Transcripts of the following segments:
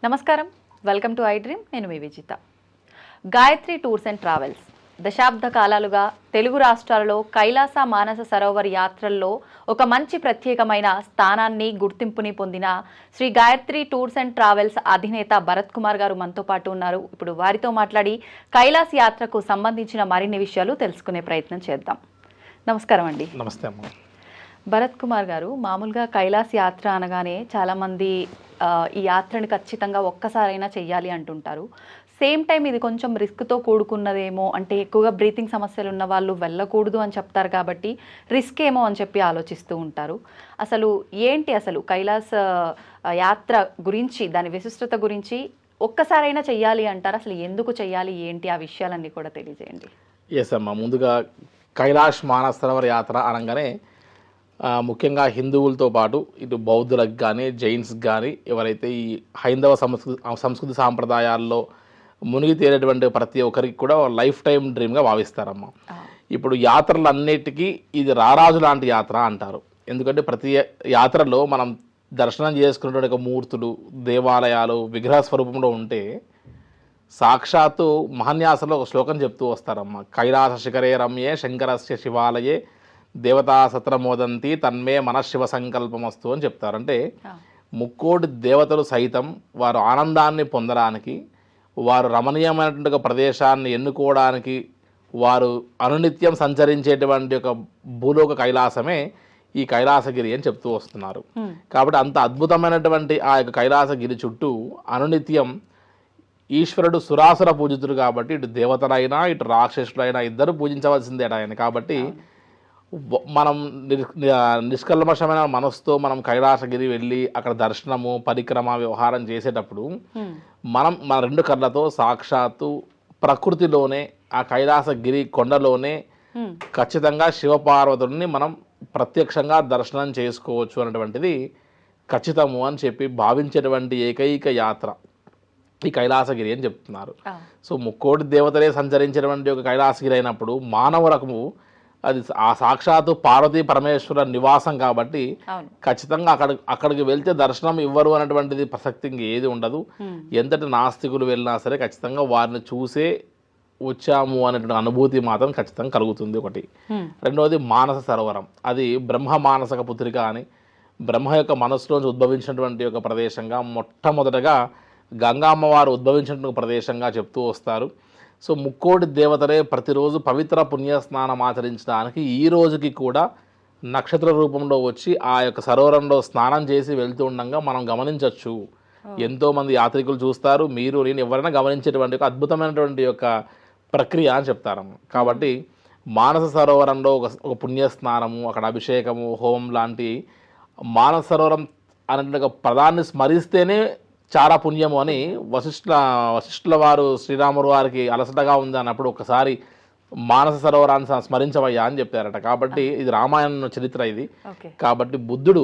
నమస్కారం, welcome to I dream. నేను మీ Vijitha. Gayatri tours and travels దశాబ్ద కాలాలుగా తెలుగు రాష్ట్రాలలో కైలాస మానస సరోవర్ యాత్రల్లో ఒక మంచి ప్రత్యేకమైన స్థానాన్ని గుర్తింపుని పొందిన Shri Gayatri tours and travels అధినేత భరత్ కుమార్ గారు మనతో పాటు ఉన్నారు. ఇప్పుడు వారితో మాట్లాడి కైలాస్ యాత్రకు సంబంధించిన మరిన్ని విషయాలు తెలుసుకునే ప్రయత్నం చేద్దాం. నమస్కారం అండి. నమస్తే అమ్మ. భరత్ కుమార్ గారు, మామూలుగా కైలాస్ యాత్ర అనగానే చాలామంది ఈ యాత్రని ఖచ్చితంగా ఒక్కసారైనా చెయ్యాలి అంటుంటారు. సేమ్ టైం ఇది కొంచెం రిస్క్తో కూడుకున్నదేమో, అంటే ఎక్కువగా బ్రీతింగ్ సమస్యలు ఉన్న వాళ్ళు వెళ్ళకూడదు అని చెప్తారు కాబట్టి రిస్క్ ఏమో అని చెప్పి ఆలోచిస్తూ ఉంటారు. అసలు కైలాస్ యాత్ర గురించి, దాని విశిష్టత గురించి ఒక్కసారైనా చెయ్యాలి అంటారు. అసలు ఎందుకు చెయ్యాలి, ఏంటి, ఆ విషయాలన్నీ కూడా తెలియజేయండి. ఎస్ అమ్మ. ముందుగా కైలాష్ మానస సరోవర్ యాత్ర అనగానే ముఖ్యంగా హిందువులతో పాటు ఇటు బౌద్ధులకు కానీ జైన్స్కి కానీ ఎవరైతే ఈ హైందవ సంస్కృతి సాంప్రదాయాల్లో మునిగి తేలేటువంటి ప్రతి ఒక్కరికి కూడా లైఫ్ టైం డ్రీమ్గా భావిస్తారమ్మ. ఇప్పుడు యాత్రలన్నిటికీ ఇది రారాజు లాంటి యాత్ర అంటారు. ఎందుకంటే ప్రతి యాత్రలో మనం దర్శనం చేసుకున్నటువంటి మూర్తులు, దేవాలయాలు విగ్రహ స్వరూపంలో ఉంటే సాక్షాత్తు మహాన్యాసంలో ఒక శ్లోకం చెప్తూ వస్తారమ్మ. కైలాస శిఖరే రమ్యే శంకరస్య శివాలయే దేవతా సత్రమోదంతి తన్మే మనశివ సంకల్పమస్తు అని చెప్తారు. అంటే ముక్కోటి దేవతలు సైతం వారు ఆనందాన్ని పొందడానికి, వారు రమణీయమైనటువంటి ప్రదేశాన్ని ఎన్నుకోవడానికి వారు అనునిత్యం సంచరించేటువంటి ఒక భూలోక కైలాసమే ఈ కైలాసగిరి అని చెప్తూ వస్తున్నారు. కాబట్టి అంత అద్భుతమైనటువంటి ఆ యొక్క కైలాసగిరి చుట్టూ అనునిత్యం ఈశ్వరుడు సురాసుర పూజితుడు కాబట్టి ఇటు దేవతలైనా ఇటు రాక్షసులైనా ఇద్దరు పూజించవలసిందే ఆయన. కాబట్టి మనం నిష్కల్మషమైన మనసుతో మనం కైలాసగిరి వెళ్ళి అక్కడ దర్శనము పరిక్రమ వ్యవహారం చేసేటప్పుడు మన రెండు కళ్ళతో సాక్షాత్తు ప్రకృతిలోనే ఆ కైలాసగిరి కొండలోనే ఖచ్చితంగా శివపార్వతుడిని మనం ప్రత్యక్షంగా దర్శనం చేసుకోవచ్చు అన్నటువంటిది ఖచ్చితము అని చెప్పి భావించేటువంటి ఏకైక యాత్ర ఈ కైలాసగిరి అని చెప్తున్నారు. సో ముక్కోటి దేవతలే సంచరించినటువంటి ఒక కైలాసగిరి అయినప్పుడు మానవులకు అది ఆ సాక్షాత్తు పార్వతీ పరమేశ్వర నివాసం కాబట్టి ఖచ్చితంగా అక్కడికి వెళ్తే దర్శనం ఇవ్వరు అనేటువంటిది ప్రసక్తి ఏది ఉండదు. ఎంతటి నాస్తికులు వెళ్ళినా సరే ఖచ్చితంగా వారిని చూసే వచ్చాము అనేటువంటి అనుభూతి మాత్రం ఖచ్చితంగా కలుగుతుంది. ఒకటి. రెండవది మానస సరోవరం. అది బ్రహ్మ మానసక పుత్రిక అని బ్రహ్మ యొక్క మనసులోంచి ఉద్భవించినటువంటి ఒక ప్రదేశంగా మొట్టమొదటగా గంగా అమ్మవారు ఉద్భవించినటువంటి ప్రదేశంగా చెప్తూ వస్తారు. సో ముక్కోటి దేవతలే ప్రతిరోజు పవిత్ర పుణ్యస్నానం ఆచరించడానికి ఈ రోజుకి కూడా నక్షత్ర రూపంలో వచ్చి ఆ యొక్క సరోవరంలో స్నానం చేసి వెళ్తూ ఉండగా మనం గమనించవచ్చు. ఎంతోమంది యాత్రికులు చూస్తారు, మీరు నేను ఎవరైనా గమనించేటువంటి ఒక అద్భుతమైనటువంటి యొక్క ప్రక్రియ అని చెప్తారు. కాబట్టి మానస సరోవరంలో ఒక పుణ్యస్నానము, అక్కడ అభిషేకము, హోమం లాంటి మానస సరోవరం అనే ఒక పదాన్ని స్మరిస్తేనే చాలా పుణ్యము అని వశిష్ఠుల వారు శ్రీరాముడు వారికి అలసటగా ఉంది అన్నప్పుడు ఒకసారి మానస సరోవరాన్ని స్మరించవయ్యా అని చెప్పారట. కాబట్టి ఇది రామాయణ చరిత్ర ఇది. కాబట్టి బుద్ధుడు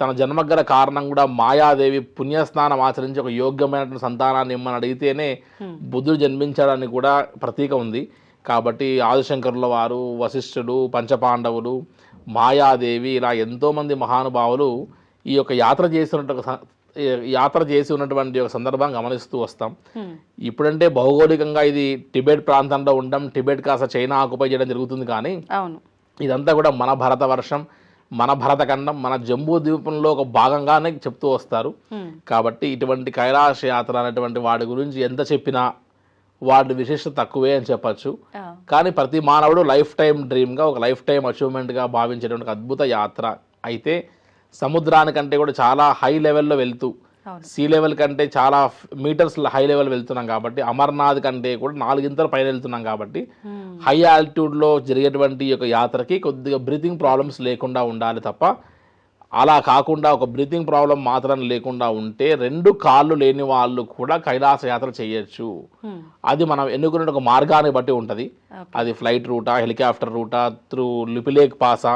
తన జన్మగల కారణం కూడా మాయాదేవి పుణ్యస్నానం ఆచరించి ఒక యోగ్యమైనటువంటి సంతానాన్ని ఇమ్మని అడిగితేనే బుద్ధుడు జన్మించాడని కూడా ప్రతీక ఉంది. కాబట్టి ఆదిశంకరుల వారు, వశిష్ఠుడు, పంచపాండవులు, మాయాదేవి ఇలా ఎంతోమంది మహానుభావులు ఈ యొక్క యాత్ర చేసి ఉన్నటువంటి ఒక సందర్భం గమనిస్తూ వస్తాం. ఇప్పుడంటే భౌగోళికంగా ఇది టిబెట్ ప్రాంతంలో ఉండడం, టిబెట్ కాస్త చైనా ఆక్యుపై చేయడం జరుగుతుంది. కానీ ఇదంతా కూడా మన భారతవర్షం, మన భరతఖండం, మన జంబూ ద్వీపంలో ఒక భాగంగానే చెప్తూ వస్తారు. కాబట్టి ఇటువంటి కైలాస యాత్ర అనేటువంటి వాటి గురించి ఎంత చెప్పినా వాటి విశేషత తక్కువే అని చెప్పచ్చు. కానీ ప్రతి మానవుడు లైఫ్ టైం డ్రీమ్గా, ఒక లైఫ్ టైం అచీవ్మెంట్గా భావించేటువంటి అద్భుత యాత్ర. అయితే సముద్రానికంటే కూడా చాలా హై లెవెల్లో వెళ్తూ, సీ లెవెల్ కంటే చాలా మీటర్స్ హై లెవెల్ వెళ్తున్నాం కాబట్టి, అమర్నాథ్ కంటే కూడా 4 ఇంతల పైన వెళ్తున్నాం కాబట్టి హై ఆల్టిట్యూడ్లో జరిగేటువంటి యొక్క యాత్రకి కొద్దిగా బ్రీతింగ్ ప్రాబ్లమ్స్ లేకుండా ఉండాలి తప్ప, అలా కాకుండా ఒక బ్రీతింగ్ ప్రాబ్లం మాత్రం లేకుండా ఉంటే 2 కాళ్ళు లేని వాళ్ళు కూడా కైలాస యాత్ర చేయొచ్చు. అది మనం ఎన్నుకునే ఒక మార్గాన్ని బట్టి ఉంటుంది. అది ఫ్లైట్ రూటా, హెలికాప్టర్ రూటా, త్రూ లిపిలేక్ పాసా,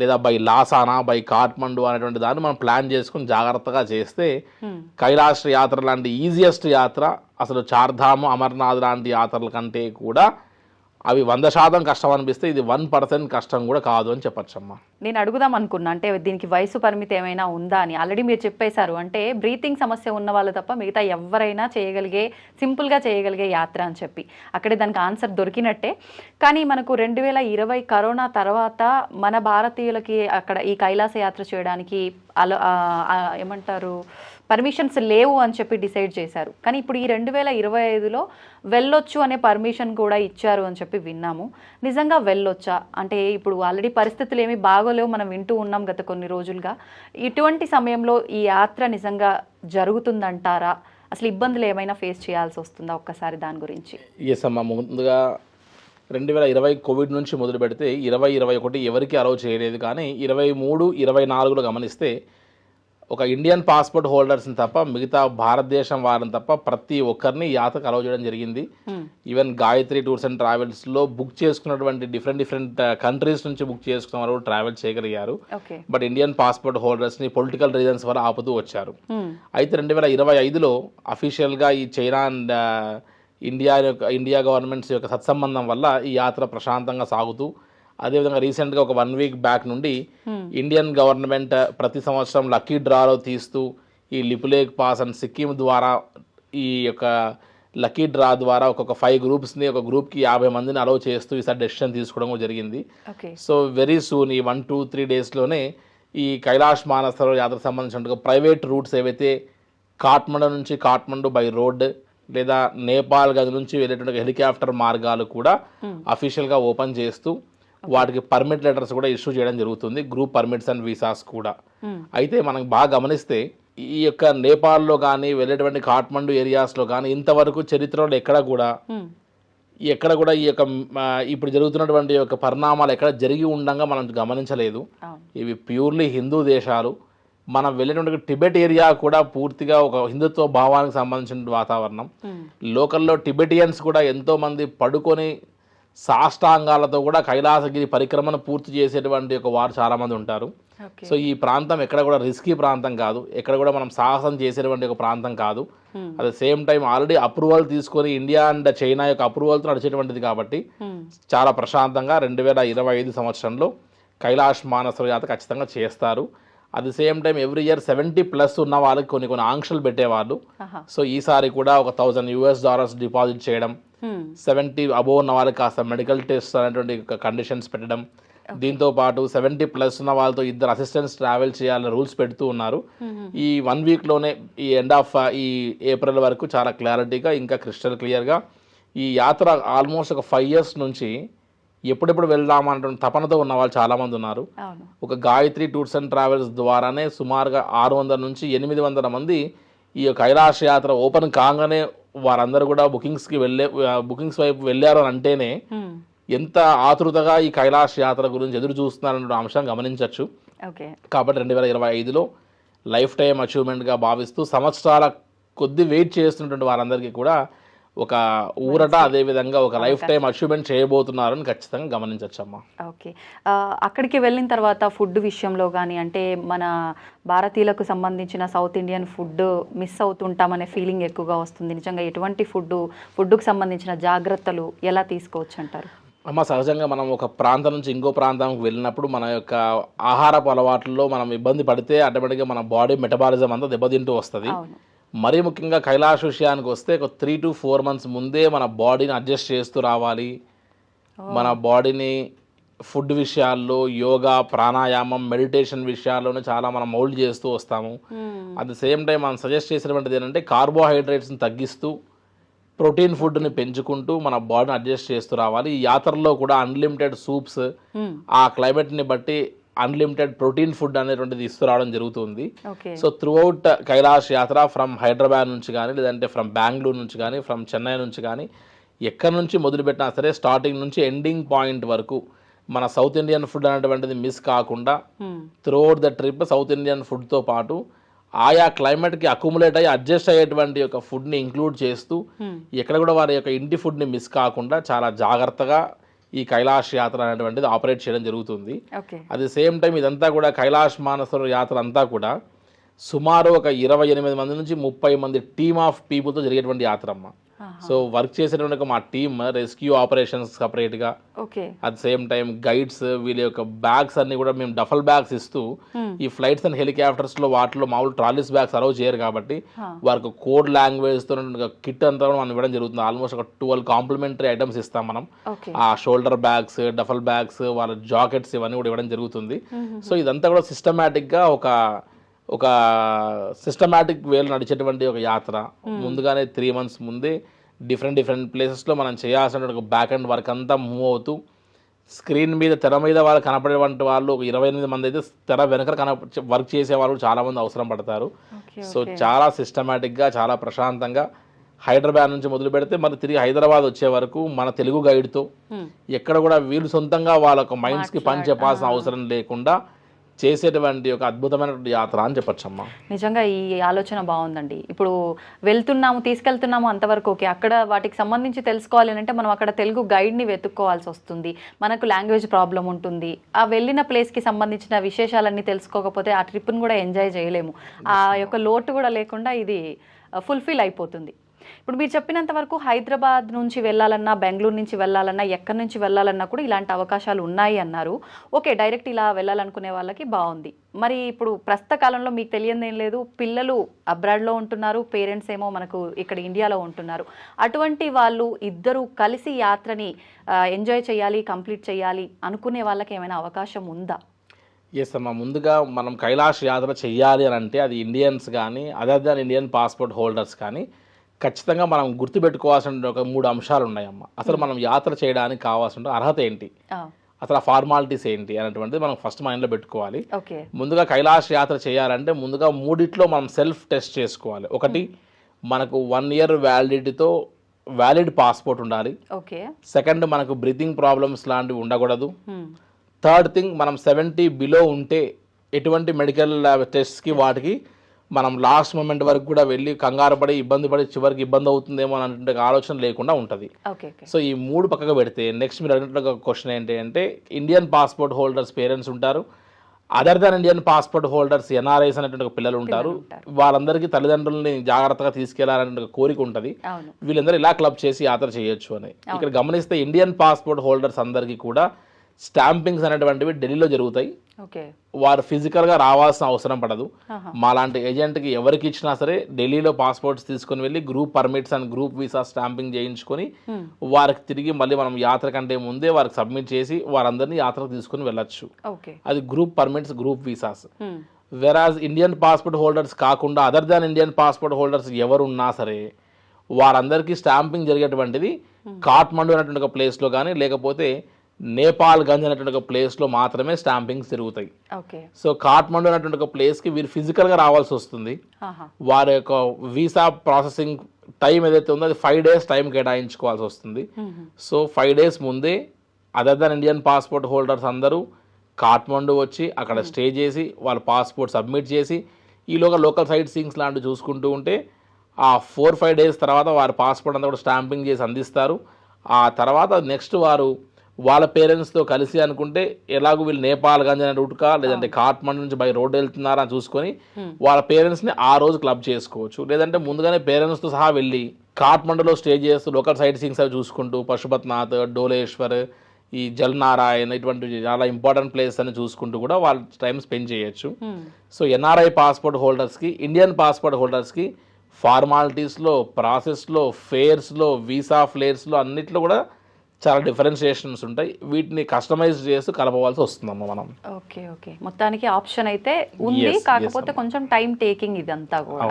లేదా బై లాసానా, బై కాఠ్మండు అనేటువంటి దాన్ని మనం ప్లాన్ చేసుకుని జాగ్రత్తగా చేస్తే కైలాస యాత్ర లాంటి ఈజియెస్ట్ యాత్ర, అసలు చార్ధామ్, అమర్నాథ్ లాంటి యాత్రల కంటే కూడా అవి 100% కష్టం అనిపిస్తే ఇది 1% కష్టం కూడా కాదు అని చెప్పచ్చమ్మా. నేను అడుగుదాం అనుకున్నా, అంటే దీనికి వయసు పరిమితి ఏమైనా ఉందా అని. ఆల్రెడీ మీరు చెప్పేశారు, అంటే బ్రీతింగ్ సమస్య ఉన్న వాళ్ళు తప్ప మిగతా ఎవరైనా చేయగలిగే, సింపుల్గా చేయగలిగే యాత్ర అని చెప్పి అక్కడే దానికి ఆన్సర్ దొరికినట్టే. కానీ మనకు 2020 కరోనా తర్వాత మన భారతీయులకి అక్కడ ఈ కైలాస యాత్ర చేయడానికి ఏమంటారు, పర్మిషన్స్ లేవు అని చెప్పి డిసైడ్ చేశారు. కానీ ఇప్పుడు ఈ 2025లో వెళ్ళొచ్చు అనే పర్మిషన్ కూడా ఇచ్చారు అని చెప్పి విన్నాము. నిజంగా వెళ్ళొచ్చా? అంటే ఇప్పుడు ఆల్రెడీ పరిస్థితులు ఏమీ బాగోలేవు, మనం వింటూ ఉన్నాం గత కొన్ని రోజులుగా. ఇటువంటి సమయంలో ఈ యాత్ర నిజంగా జరుగుతుందంటారా? అసలు ఇబ్బందులు ఏమైనా ఫేస్ చేయాల్సి వస్తుందా? ఒక్కసారి దాని గురించి. ఎస్ అమ్మ, ముందుగా 2020 కోవిడ్ నుంచి మొదలు పెడితే 2021 ఎవరికి అలౌ చేయలేదు. కానీ 23, 24లో గమనిస్తే ఒక ఇండియన్ పాస్పోర్ట్ హోల్డర్స్ని తప్ప మిగతా భారతదేశం వారిని తప్ప ప్రతి ఒక్కరిని యాత్రకు అలౌ చేయడం జరిగింది. ఈవెన్ గాయత్రి టూర్స్ అండ్ ట్రావెల్స్లో బుక్ చేసుకున్నటువంటి డిఫరెంట్ కంట్రీస్ నుంచి బుక్ చేసుకున్న వారు ట్రావెల్ చేయగలిగారు. బట్ ఇండియన్ పాస్పోర్ట్ హోల్డర్స్ని పొలిటికల్ రీజన్స్ వల్ల ఆపుతూ వచ్చారు. అయితే 2025లో అఫీషియల్గా ఈ చైనా అండ్ ఇండియా గవర్నమెంట్స్ యొక్క సత్సంబంధం వల్ల ఈ యాత్ర ప్రశాంతంగా సాగుతూ, అదేవిధంగా రీసెంట్గా ఒక 1 వీక్ బ్యాక్ నుండి ఇండియన్ గవర్నమెంట్ ప్రతి సంవత్సరం లక్కీ డ్రాలో తీస్తూ ఈ లిపులేక్ పాస్ అండ్ సిక్కిం ద్వారా ఈ యొక్క లక్కీ డ్రా ద్వారా ఒక్కొక్క 5 గ్రూప్స్ని, ఒక గ్రూప్కి 50 మందిని అలౌ చేస్తూ ఈసారి డెసిషన్ తీసుకోవడం జరిగింది. సో వెరీ సూన్ ఈ 1-2-3 డేస్లోనే ఈ కైలాష్ మానసరోవర్ యాత్రకు సంబంధించిన ప్రైవేట్ రూట్స్ ఏవైతే కాఠ్మండు నుంచి కాఠ్మండు బై రోడ్ లేదా నేపాల్ గది నుంచి వెళ్ళేటువంటి హెలికాప్టర్ మార్గాలు కూడా అఫీషియల్గా ఓపెన్ చేస్తూ వాటికి పర్మిట్ లెటర్స్ కూడా ఇష్యూ చేయడం జరుగుతుంది, గ్రూప్ పర్మిట్స్ అండ్ వీసాస్ కూడా. అయితే మనం బాగా గమనిస్తే ఈ యొక్క నేపాల్లో కానీ వెళ్ళేటువంటి కాఠ్మండు ఏరియాస్లో కానీ ఇంతవరకు చరిత్రలో ఎక్కడ కూడా ఈ యొక్క ఇప్పుడు జరుగుతున్నటువంటి యొక్క పరిణామాలు ఎక్కడ జరిగి ఉండగా మనం గమనించలేదు. ఇవి ప్యూర్లీ హిందూ దేశాలు. మనం వెళ్ళినటువంటి టిబెట్ ఏరియా కూడా పూర్తిగా ఒక హిందుత్వ భావానికి సంబంధించిన వాతావరణం. లోకల్లో టిబెటియన్స్ కూడా ఎంతోమంది పడుకొని సాష్టాంగాలతో కూడా కైలాసగిరి పరిక్రమను పూర్తి చేసేటువంటి ఒక వారు చాలామంది ఉంటారు. సో ఈ ప్రాంతం ఎక్కడ కూడా రిస్కీ ప్రాంతం కాదు, ఎక్కడ కూడా మనం సాహసం చేసేటువంటి ఒక ప్రాంతం కాదు. At the same time already approval తీసుకొని ఇండియా అండ్ చైనా యొక్క అప్రూవల్తో నడిచేటువంటిది కాబట్టి చాలా ప్రశాంతంగా 2025 సంవత్సరంలో కైలాష్ మానసరోవర్ యాత్ర ఖచ్చితంగా చేస్తారు. At the same time every year 70+ ఉన్న వాళ్ళకి కొన్ని ఆంక్షలు పెట్టేవాళ్ళు. సో ఈసారి కూడా ఒక $1,000 డిపాజిట్ చేయడం, 70 అబోవ్ ఉన్న వాళ్ళకి కాస్త మెడికల్ టెస్ట్ అనేటువంటి కండిషన్స్ పెట్టడం, దీంతో పాటు 70+ ఉన్న వాళ్ళతో 2 అసిస్టెంట్స్ ట్రావెల్ చేయాలని రూల్స్ పెడుతూ ఉన్నారు. ఈ 1 వీక్లోనే ఈ ఎండ్ ఆఫ్ ఈ ఏప్రిల్ వరకు చాలా క్లారిటీగా ఇంకా క్రిస్టల్ క్లియర్గా ఈ యాత్ర ఆల్మోస్ట్ ఒక 5 years నుంచి ఎప్పుడెప్పుడు వెళ్దామన్నటువంటి తపనతో ఉన్న వాళ్ళు చాలామంది ఉన్నారు. ఒక గాయత్రి టూర్స్ అండ్ ట్రావెల్స్ ద్వారానే సుమారుగా 600 నుంచి 800 మంది ఈ కైలాష్ యాత్ర ఓపెన్ కాగానే వారందరూ కూడా బుకింగ్స్ వైపు వెళ్ళారు అని అంటేనే ఎంత ఆతృతగా ఈ కైలాష్ యాత్ర గురించి ఎదురు చూస్తున్నారన్న అంశం గమనించవచ్చు. కాబట్టి 2025లో లైఫ్ టైం అచీవ్మెంట్గా భావిస్తూ సంవత్సరాల కొద్ది వెయిట్ చేస్తున్నటువంటి వారందరికీ కూడా ఒక ఊరట, అదేవిధంగా ఒక లైఫ్ టైం అచీవ్మెంట్ చేయబోతున్నారని ఖచ్చితంగా గమనించవచ్చమ్మా. ఓకే, అక్కడికి వెళ్ళిన తర్వాత ఫుడ్ విషయంలో కానీ, అంటే మన భారతీయులకు సంబంధించిన సౌత్ ఇండియన్ ఫుడ్ మిస్ అవుతుంటామనే ఫీలింగ్ ఎక్కువగా వస్తుంది. నిజంగా ఎటువంటి ఫుడ్కు సంబంధించిన జాగ్రత్తలు ఎలా తీసుకోవచ్చు అంటారు? అమ్మ, సహజంగా మనం ఒక ప్రాంతం నుంచి ఇంకో ప్రాంతానికి వెళ్ళినప్పుడు మన యొక్క ఆహారపు అలవాట్లలో మనం ఇబ్బంది పడితే ఆటోమేటిక్గా మన బాడీ మెటబాలిజం అంతా దెబ్బతింటూ వస్తుంది. మరీ ముఖ్యంగా కైలాష్ విషయానికి వస్తే ఒక 3 to 4 months ముందే మన బాడీని అడ్జస్ట్ చేస్తూ రావాలి. మన బాడీని ఫుడ్ విషయాల్లో, యోగా, ప్రాణాయామం, మెడిటేషన్ విషయాల్లోనే చాలా మనం మౌల్డ్ చేస్తూ వస్తాము. అట్ ద సేమ్ టైం మనం సజెస్ట్ చేసినటువంటిది ఏంటంటే కార్బోహైడ్రేట్స్ని తగ్గిస్తూ ప్రోటీన్ ఫుడ్ని పెంచుకుంటూ మన బాడీని అడ్జస్ట్ చేస్తూ రావాలి. ఈ యాత్రల్లో కూడా అన్లిమిటెడ్ సూప్స్, ఆ క్లైమేట్ని బట్టి అన్లిమిటెడ్ ప్రోటీన్ ఫుడ్ అనేటువంటిది ఇస్తూ రావడం జరుగుతుంది. సో త్రూఅవుట్ కైలాష్ యాత్ర ఫ్రమ్ హైదరాబాద్ నుంచి కానీ, లేదంటే ఫ్రమ్ బెంగళూరు నుంచి కానీ, ఫ్రమ్ చెన్నై నుంచి కానీ, ఎక్కడి నుంచి మొదలుపెట్టినా సరే స్టార్టింగ్ నుంచి ఎండింగ్ పాయింట్ వరకు మన సౌత్ ఇండియన్ ఫుడ్ అనేటువంటిది మిస్ కాకుండా throughout the trip south Indian ఫుడ్తో పాటు ఆయా క్లైమేట్కి అక్యుములేట్ అయ్యి అడ్జస్ట్ అయ్యేటువంటి యొక్క ఫుడ్ని ఇంక్లూడ్ చేస్తూ ఎక్కడ కూడా వారి యొక్క ఇంటి ఫుడ్ని మిస్ కాకుండా చాలా జాగ్రత్తగా ఈ కైలాష్ యాత్ర అనేటువంటిది ఆపరేట్ చేయడం జరుగుతుంది. అట్ ది సేమ్ టైం ఇదంతా కూడా కైలాష్ మానసరోవర్ యాత్ర అంతా కూడా సుమారు ఒక 28 మంది నుంచి 30 మంది టీమ్ ఆఫ్ పీపుల్తో జరిగేటువంటి యాత్ర అమ్మ. సో వర్క్ చేసేటువంటి మా టీమ్ రెస్క్యూ ఆపరేషన్స్ సపరేట్గా, okay. At same time guides, వీళ్ళ యొక్క బ్యాగ్స్ అన్ని కూడా మేము డఫల్ బ్యాగ్స్ ఇస్తూ, ఈ ఫ్లైట్స్ అండ్ హెలికాప్టర్స్లో వాటిలో మామూలు ట్రాలీస్ బ్యాగ్స్ అలౌ చేయరు కాబట్టి వారికి కోడ్ లాంగ్వేజ్తో కిట్ అంతా కూడా మనం ఇవ్వడం జరుగుతుంది. ఆల్మోస్ట్ ఒక 12 కాంప్లిమెంటరీ ఐటమ్స్ ఇస్తాం మనం. ఆ షోల్డర్ బ్యాగ్స్, డఫల్ బ్యాగ్స్, వాళ్ళ జాకెట్స్ ఇవన్నీ కూడా ఇవ్వడం జరుగుతుంది. సో ఇదంతా కూడా సిస్టమేటిక్గా ఒక సిస్టమేటిక్ వేలో నడిచేటువంటి ఒక యాత్ర. ముందుగానే 3 months ముందే డిఫరెంట్ ప్లేసెస్లో మనం చేయాల్సిన ఒక బ్యాక్ అండ్ వర్క్ అంతా మూవ్ అవుతూ, స్క్రీన్ మీద తెర మీద వాళ్ళు కనపడేటువంటి వాళ్ళు ఒక 28 మంది అయితే తెర వెనక వర్క్ చేసే వాళ్ళు చాలామంది అవసరం పడతారు. సో చాలా సిస్టమేటిక్గా, చాలా ప్రశాంతంగా హైదరాబాద్ నుంచి మొదలు పెడితే మరి తిరిగి హైదరాబాద్ వచ్చే వరకు మన తెలుగు గైడ్తో ఎక్కడ కూడా వీళ్ళు సొంతంగా వాళ్ళ మైండ్స్కి పని చెప్పాల్సిన అవసరం లేకుండా చేసేటువంటి ఒక అద్భుతమైన యాత్ర అని చెప్పొచ్చమ్మా. నిజంగా ఈ ఆలోచన బాగుందండి. ఇప్పుడు తీసుకెళ్తున్నాము అంతవరకు ఓకే. అక్కడ వాటికి సంబంధించి తెలుసుకోవాలి అంటే మనం అక్కడ తెలుగు గైడ్ని వెతుక్కోవాల్సి వస్తుంది, మనకు లాంగ్వేజ్ ప్రాబ్లం ఉంటుంది. ఆ వెళ్ళిన ప్లేస్కి సంబంధించిన విశేషాలన్నీ తెలుసుకోకపోతే ఆ ట్రిప్ని కూడా ఎంజాయ్ చేయలేము. ఆ యొక్క లోటు కూడా లేకుండా ఇది ఫుల్ఫిల్ అయిపోతుంది. ఇప్పుడు మీరు చెప్పినంత వరకు హైదరాబాద్ నుంచి వెళ్ళాలన్నా, బెంగళూరు నుంచి వెళ్ళాలన్నా, ఎక్కడి నుంచి వెళ్ళాలన్నా కూడా ఇలాంటి అవకాశాలు ఉన్నాయి అన్నారు. ఓకే, డైరెక్ట్ ఇలా వెళ్ళాలనుకునే వాళ్ళకి బాగుంది. మరి ఇప్పుడు ప్రస్తుత కాలంలో మీకు తెలియదు ఏం లేదు, పిల్లలు అబ్రాడ్లో ఉంటున్నారు, పేరెంట్స్ ఏమో మనకు ఇక్కడ ఇండియాలో ఉంటున్నారు. అటువంటి వాళ్ళు ఇద్దరు కలిసి యాత్రని ఎంజాయ్ చేయాలి, కంప్లీట్ చేయాలి అనుకునే వాళ్ళకి ఏమైనా అవకాశం ఉందా? ఎస్ అమ్మా. ముందుగా మనం కైలాష్ యాత్ర చెయ్యాలి అని అంటే అది ఇండియన్స్ కానీ, other than Indian passport holders కానీ ఖచ్చితంగా మనం గుర్తుపెట్టుకోవాల్సిన ఒక 3 అంశాలు ఉన్నాయమ్మా. అసలు మనం యాత్ర చేయడానికి కావాల్సిన అర్హత ఏంటి, అసలు ఆ ఫార్మాలిటీస్ ఏంటి అనేటువంటిది మనం ఫస్ట్ మైండ్లో పెట్టుకోవాలి. ముందుగా కైలాష్ యాత్ర చేయాలంటే ముందుగా 3 మనం సెల్ఫ్ టెస్ట్ చేసుకోవాలి. ఒకటి, మనకు 1 year వ్యాలిడిటీతో వ్యాలిడ్ పాస్పోర్ట్ ఉండాలి. సెకండ్, మనకు బ్రీతింగ్ ప్రాబ్లమ్స్ లాంటివి ఉండకూడదు. థర్డ్ థింగ్, మనం 70 బిలో ఉంటే ఎటువంటి మెడికల్ టెస్ట్కి వాటికి మనం లాస్ట్ మూమెంట్ వరకు కూడా వెళ్ళి కంగారు పడి ఇబ్బంది పడి చివరికి ఇబ్బంది అవుతుందేమో అనే ఆలోచన లేకుండా ఉంటుంది. సో ఈ 3 పక్కగా పెడితే నెక్స్ట్ మీరు అడిగినట్టు క్వశ్చన్ ఏంటి అంటే, ఇండియన్ పాస్పోర్ట్ హోల్డర్స్ పేరెంట్స్ ఉంటారు, other than Indian passport holders NRIs అనేటువంటి పిల్లలు ఉంటారు. వాళ్ళందరికీ తల్లిదండ్రులని జాగ్రత్తగా తీసుకెళ్లాలనే కోరిక ఉంటుంది. వీళ్ళందరూ ఇలా క్లబ్ చేసి యాత్ర చేయొచ్చు అని. ఇక్కడ గమనిస్తే ఇండియన్ పాస్పోర్ట్ హోల్డర్స్ అందరికీ కూడా స్టాంపింగ్స్ అనేటువంటివి ఢిల్లీలో జరుగుతాయి. వారు ఫిజికల్గా రావాల్సిన అవసరం పడదు. మాలాంటి ఏజెంట్కి ఎవరికి ఇచ్చినా సరే ఢిల్లీలో పాస్పోర్ట్స్ తీసుకుని వెళ్ళి group permits and group visa stamping చేయించుకొని వారికి తిరిగి మళ్ళీ మనం యాత్ర కంటే ముందే వారికి సబ్మిట్ చేసి వారందరినీ యాత్రకు తీసుకుని వెళ్ళొచ్చు. అది గ్రూప్ పర్మిట్స్, గ్రూప్ వీసాస్. వెరాజ్ ఇండియన్ పాస్పోర్ట్ హోల్డర్స్ కాకుండా other than Indian passport holders ఎవరున్నా సరే వారందరికీ స్టాంపింగ్ జరిగేటువంటిది కాఠ్మండు అనేటువంటి ఒక ప్లేస్లో కానీ లేకపోతే నేపాల్ గంజ్ అనేటువంటి ఒక ప్లేస్లో మాత్రమే స్టాంపింగ్స్ జరుగుతాయి. సో కాఠ్మండు అనేటువంటి ఒక ప్లేస్కి వీరు ఫిజికల్గా రావాల్సి వస్తుంది. వారి యొక్క వీసా ప్రాసెసింగ్ టైం ఏదైతే ఉందో అది 5 days టైం కేటాయించుకోవాల్సి వస్తుంది. సో 5 days ముందే other than Indian passport holders అందరూ కాఠ్మండు వచ్చి అక్కడ స్టే చేసి వాళ్ళ పాస్పోర్ట్ సబ్మిట్ చేసి ఈలోగా లోకల్ సైట్ సీయింగ్స్ లాంటివి చూసుకుంటూ ఉంటే ఆ 4-5 days తర్వాత వారి పాస్పోర్ట్ అంతా కూడా స్టాంపింగ్ చేసి అందిస్తారు. ఆ తర్వాత నెక్స్ట్ వారు వాళ్ళ పేరెంట్స్తో కలిసి అనుకుంటే ఎలాగో వీళ్ళు నేపాల్ గంజ్ అనే రూట్కా లేదంటే కాఠ్మండు నుంచి బై రోడ్ వెళ్తున్నారా అని చూసుకొని వాళ్ళ పేరెంట్స్ని ఆ రోజు క్లబ్ చేసుకోవచ్చు. లేదంటే ముందుగానే పేరెంట్స్తో సహా వెళ్ళి కాఠ్మండులో స్టే చేస్తూ లోకల్ సైట్ సీయింగ్స్ అవి చూసుకుంటూ పశుపతినాథ్, డోలేశ్వర్, ఈ జల్నారాయణ ఇటువంటి చాలా ఇంపార్టెంట్ ప్లేసెస్ అని చూసుకుంటూ కూడా వాళ్ళ టైం స్పెండ్ చేయొచ్చు. సో ఎన్ఆర్ఐ పాస్పోర్ట్ హోల్డర్స్కి, ఇండియన్ పాస్పోర్ట్ హోల్డర్స్కి ఫార్మాలిటీస్లో, ప్రాసెస్లో, ఫేర్స్లో, వీసా ఫ్లేర్స్లో అన్నిట్లో కూడా చాలా డిఫరెన్షియేషన్స్ ఉంటాయి. వీటిని కస్టమైజ్ చేస్తూ కలపవలసి వస్తుందమ్మా మనం. ఓకే. మొత్తానికి ఆప్షన్ అయితే ఉంది, కాకపోతే కొంచెం టైం టేకింగ్ ఇదంతా కూడా.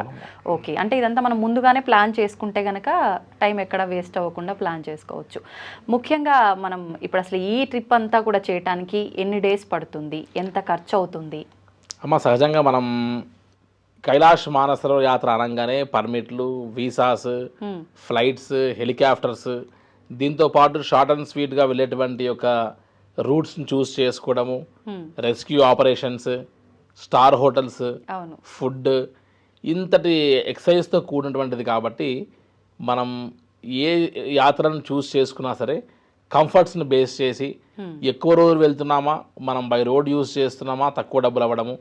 ఓకే, అంటే ఇదంతా మనం ముందుగానే ప్లాన్ చేసుకుంటే గనక టైం ఎక్కడ వేస్ట్ అవ్వకుండా ప్లాన్ చేసుకోవచ్చు. ముఖ్యంగా మనం ఇప్పుడు అసలు ఈ ట్రిప్ అంతా కూడా చేయడానికి ఎన్ని డేస్ పడుతుంది, ఎంత ఖర్చు అవుతుంది? అమ్మ సహజంగా మనం కైలాష్ మానసరోవర్ యాత్ర అనగానే పర్మిట్లు, వీసాస్, ఫ్లైట్స్, హెలికాప్టర్స్, దీంతో పాటు షార్ట్ అండ్ స్వీట్గా వెళ్ళేటువంటి ఒక రూట్స్ని చూస్ చేసుకోవడము, rescue operations, star hotels, food, ఇంతటి ఎక్సైజ్తో కూడినటువంటిది కాబట్టి మనం ఏ యాత్రను చూస్ చేసుకున్నా సరే కంఫర్ట్స్ని బేస్ చేసి ఎక్కువ రోజులు వెళ్తున్నామా, మనం బై రోడ్ యూజ్ చేస్తున్నామా, తక్కువ డబ్బులు అవ్వడము,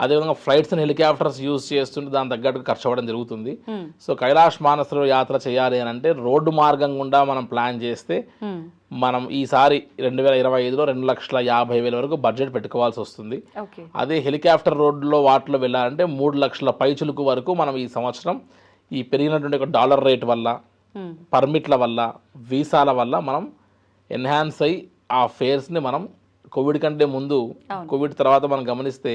అదేవిధంగా ఫ్లైట్స్ అండ్ హెలికాప్టర్స్ యూజ్ చేస్తుంటే దాని తగ్గట్టు ఖర్చు అవ్వడం జరుగుతుంది. సో కైలాష్ మానసరోవర్ యాత్ర చేయాలి అని అంటే రోడ్డు మార్గం గుండా మనం ప్లాన్ చేస్తే మనం ఈసారి 2025లో 2,50,000 వరకు బడ్జెట్ పెట్టుకోవాల్సి వస్తుంది. అదే హెలికాప్టర్ రోడ్లో వాటిలో వెళ్ళాలంటే 3 లక్షల పైచులకు వరకు మనం ఈ సంవత్సరం ఈ పెరిగినటువంటి ఒక డాలర్ రేట్ వల్ల, పర్మిట్ల వల్ల, వీసాల వల్ల మనం ఎన్హాన్స్ అయ్యి ఆ ఫేర్స్ని మనం కోవిడ్ కంటే ముందు, కోవిడ్ తర్వాత మనం గమనిస్తే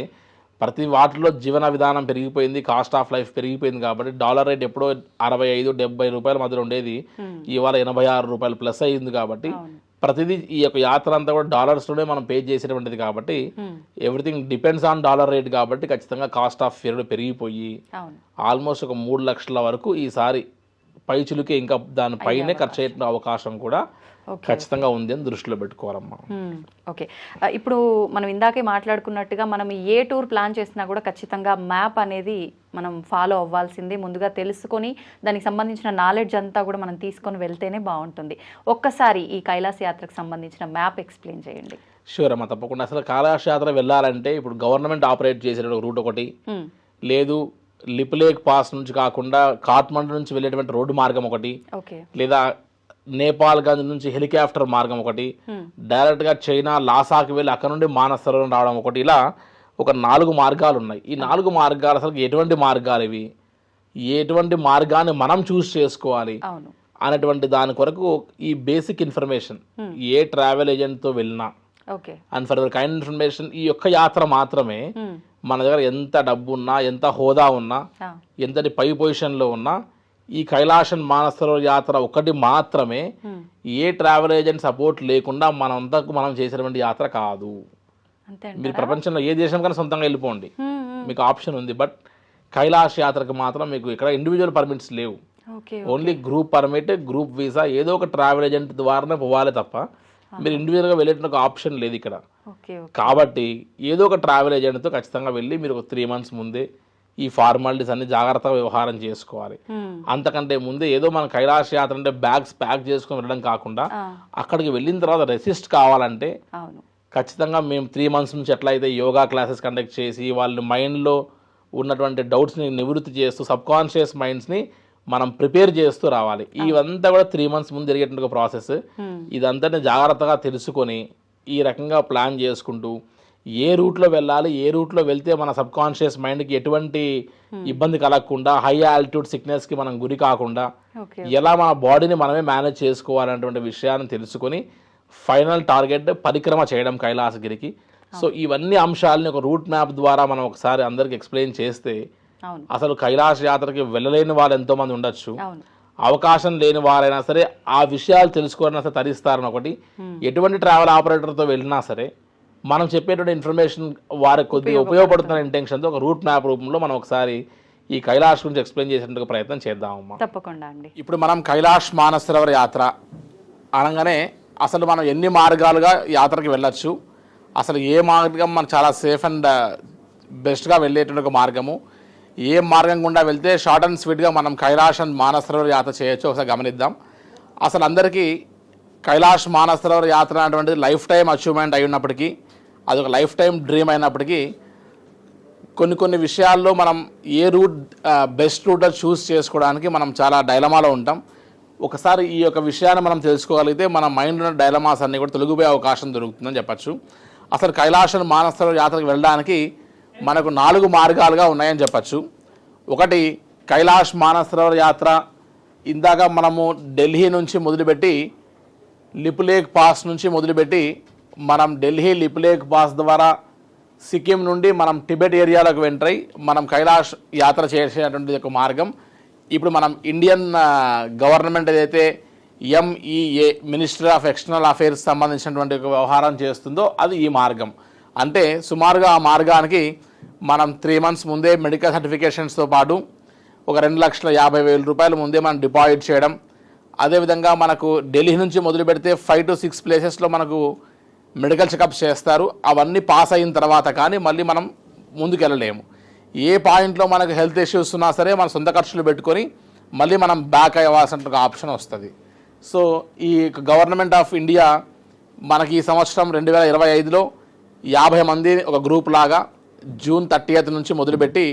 ప్రతి వాటిలో జీవన విధానం పెరిగిపోయింది, కాస్ట్ ఆఫ్ లైఫ్ పెరిగిపోయింది. కాబట్టి డాలర్ రేట్ ఎప్పుడో 65-70 రూపాయల మధ్యలో ఉండేది, ఇవాళ 86 రూపాయలు ప్లస్ అయ్యింది. కాబట్టి ప్రతిదీ ఈ యొక్క యాత్ర అంతా కూడా డాలర్స్లోనే మనం పే చేసేటువంటిది. కాబట్టి everything depends on dollar rate. కాబట్టి ఖచ్చితంగా కాస్ట్ ఆఫ్ ఫేర్ పెరిగిపోయి ఆల్మోస్ట్ ఒక 3 లక్షల వరకు ఈసారి పైచులకి ఇంకా దానిపైనే ఖర్చు అయ్యే అవకాశం కూడా ఖచ్చితంగా ఉంది అని దృష్టిలో పెట్టుకోవాలమ్మా. ఓకే, ఇప్పుడు మనం ఇందాకే మాట్లాడుకున్నట్టుగా మనం ఏ టూర్ ప్లాన్ చేసినా కూడా ఖచ్చితంగా మ్యాప్ అనేది మనం ఫాలో అవ్వాల్సిందే. ముందుగా తెలుసుకొని దానికి సంబంధించిన నాలెడ్జ్ అంతా కూడా మనం తీసుకొని వెళ్తేనే బాగుంటుంది. ఒక్కసారి ఈ కైలాస యాత్రకు సంబంధించిన మ్యాప్ ఎక్స్ప్లెయిన్ చేయండి. షూర్ అమ్మా, తప్పకుండా. అసలు కైలాస యాత్ర వెళ్ళాలంటే ఇప్పుడు గవర్నమెంట్ ఆపరేట్ చేసే రూట్ ఒకటి లేదు, లిపులేక్ పాస్ నుంచి కాకుండా కాఠ్మండు నుంచి వెళ్ళేటువంటి రోడ్డు మార్గం ఒకటి, లేదా నేపాల్గంజ్ నుంచి హెలికాప్టర్ మార్గం ఒకటి, డైరెక్ట్గా చైనా లాసాకి వెళ్ళి అక్కడ నుండి మానసరోవర్ రావడం ఒకటి, ఇలా ఒక 4 మార్గాలు ఉన్నాయి. ఈ 4 మార్గాలు అసలు ఎటువంటి మార్గాలు ఇవి, ఎటువంటి మార్గాన్ని మనం చూస్ చేసుకోవాలి అనేటువంటి దాని కొరకు ఈ బేసిక్ ఇన్ఫర్మేషన్ ఏ ట్రావెల్ ఏజెంట్తో వెళ్ళినా అండ్ ఫర్ కైండ్ ఇన్ఫర్మేషన్ ఈ యొక్క యాత్ర మాత్రమే మన దగ్గర ఎంత డబ్బు ఉన్నా, ఎంత హోదా ఉన్నా, ఎంతటి పై పొజిషన్లో ఉన్నా ఈ కైలాసన్ మానసరోవర్ యాత్ర ఒకటి మాత్రమే ఏ ట్రావెల్ ఏజెంట్ సపోర్ట్ లేకుండా మనం చేసినటువంటి యాత్ర కాదు. మీరు ప్రపంచంలో ఏ దేశం కన్నా సొంతంగా వెళ్ళిపోండి, మీకు ఆప్షన్ ఉంది. బట్ కైలాష్ యాత్రకు మాత్రం మీకు ఇక్కడ ఇండివిజువల్ పర్మిట్స్ లేవు. Only group permit, group visa, ఏదో ఒక ట్రావెల్ ఏజెంట్ ద్వారానే పోవాలి తప్ప మీరు ఇండివిజువల్గా వెళ్ళేట ఒక ఆప్షన్ లేదు ఇక్కడ. కాబట్టి ఏదో ఒక ట్రావెల్ ఏజెంట్తో ఖచ్చితంగా వెళ్ళి మీరు ఒక 3 months ముందే ఈ ఫార్మాలిటీస్ అన్ని జాగ్రత్తగా వ్యవహారం చేసుకోవాలి. అంతకంటే ముందే ఏదో మన కైలాస యాత్ర అంటే బ్యాగ్స్ ప్యాక్ చేసుకొని వెళ్ళడం కాకుండా అక్కడికి వెళ్ళిన తర్వాత రెసిస్ట్ కావాలంటే ఖచ్చితంగా మేము 3 months నుంచి ఎట్లయితే యోగా క్లాసెస్ కండక్ట్ చేసి వాళ్ళ మైండ్లో ఉన్నటువంటి డౌట్స్ని నివృత్తి చేస్తూ సబ్కాన్షియస్ మైండ్స్ని మనం ప్రిపేర్ చేస్తూ రావాలి. ఇవంతా కూడా 3 months ముందు జరిగేటువంటి ఒక ప్రాసెస్. ఇదంతా జాగ్రత్తగా తెలుసుకొని ఈ రకంగా ప్లాన్ చేసుకుంటూ ఏ రూట్లో వెళ్ళాలి, ఏ రూట్లో వెళ్తే మన సబ్కాన్షియస్ మైండ్కి ఎటువంటి ఇబ్బంది కలగకుండా, హై ఆల్టిట్యూడ్ సిక్నెస్కి మనం గురి కాకుండా ఎలా మన బాడీని మనమే మేనేజ్ చేసుకోవాలనేటువంటి విషయాన్ని తెలుసుకొని ఫైనల్ టార్గెట్ పరిక్రమ చేయడం కైలాసగిరికి. సో ఇవన్నీ అంశాలని ఒక రూట్ మ్యాప్ ద్వారా మనం ఒకసారి అందరికి ఎక్స్ప్లెయిన్ చేస్తే అసలు కైలాస యాత్రకి వెళ్ళలేని వాళ్ళు ఎంతోమంది ఉండొచ్చు, అవకాశం లేని వారైనా సరే ఆ విషయాలు తెలుసుకోవాలన్నా సరే తరిస్తారని ఒకటి. ఎటువంటి ట్రావెల్ ఆపరేటర్తో వెళ్ళినా సరే మనం చెప్పేటువంటి ఇన్ఫర్మేషన్ వారికి కొద్దిగా ఉపయోగపడుతున్న ఇంటెన్షన్తో ఒక రూట్ మ్యాప్ రూపంలో మనం ఒకసారి ఈ కైలాష్ గురించి ఎక్స్ప్లెయిన్ చేసేందుకు ప్రయత్నం చేద్దామమ్మా. తప్పకుండా అండి. ఇప్పుడు మనం కైలాష్ మానసరోవర్ యాత్ర అనగానే అసలు మనం ఎన్ని మార్గాలుగా యాత్రకి వెళ్ళొచ్చు, అసలు ఏ మార్గం మనం చాలా సేఫ్ అండ్ బెస్ట్గా వెళ్ళేటువంటి ఒక మార్గము, ఏ మార్గం గుండా వెళ్తే షార్ట్ అండ్ స్వీట్గా మనం కైలాష్ అండ్ మానసరోవర్ యాత్ర చేయొచ్చు ఒకసారి గమనిద్దాం. అసలు అందరికీ కైలాష్ మానసరోవర్ యాత్ర అనేటువంటిది లైఫ్ టైం అచీవ్మెంట్ అయి ఉన్నప్పటికీ, అది ఒక లైఫ్ టైం డ్రీమ్ అయినప్పటికీ కొన్ని విషయాల్లో మనం ఏ రూట్ బెస్ట్ రూట్ చూస్ చేసుకోవడానికి మనం చాలా డైలమాలో ఉంటాం. ఒకసారి ఈ యొక్క విషయాన్ని మనం తెలుసుకోగలిగితే మన మైండ్లో ఉన్న డైలమాస్ అన్నీ కూడా తొలగిపోయే అవకాశం దొరుకుతుందని చెప్పచ్చు. అసలు కైలాష్ మానసరోవర్ యాత్రకు వెళ్ళడానికి మనకు 4 మార్గాలుగా ఉన్నాయని చెప్పచ్చు. ఒకటి కైలాష్ మానసరోవర్ యాత్ర ఇందాక మనము ఢిల్లీ నుంచి మొదలుపెట్టి లిపులేక్ పాస్ నుంచి మొదలుపెట్టి మనం ఢిల్లీ లిపులేక్ పాస్ ద్వారా సిక్కిం నుండి మనం టిబెట్ ఏరియాలోకి ఎంటర్ అయ్యి మనం కైలాష్ యాత్ర చేసేటువంటి ఒక మార్గం. ఇప్పుడు మనం ఇండియన్ గవర్నమెంట్ ఏదైతే MOE ministry of external affairs సంబంధించినటువంటి ఒక వ్యవహారం చేస్తుందో అది ఈ మార్గం. అంటే సుమారుగా ఆ మార్గానికి మనం 3 months ముందే మెడికల్ సర్టిఫికేషన్స్తో పాటు ఒక 2,50,000 రూపాయలు ముందే మనం డిపాజిట్ చేయడం. అదేవిధంగా మనకు ఢిల్లీ నుంచి మొదలు పెడితే 5 to 6 ప్లేసెస్లో మనకు మెడికల్ చెకప్స్ చేస్తారు. అవన్నీ పాస్ అయిన తర్వాత కానీ మళ్ళీ మనం ముందుకు వెళ్ళలేము. ఏ పాయింట్లో మనకు హెల్త్ ఇష్యూస్ ఉన్నా సరే మన సొంత ఖర్చులు పెట్టుకొని మళ్ళీ మనం బ్యాక్ అవ్వాల్సిన ఒక ఆప్షన్ వస్తుంది. సో ఈ గవర్నమెంట్ ఆఫ్ ఇండియా మనకి ఈ సంవత్సరం 2025లో 50 మంది ఒక గ్రూప్ లాగా జూన్ 30th నుంచి మొదలుపెట్టి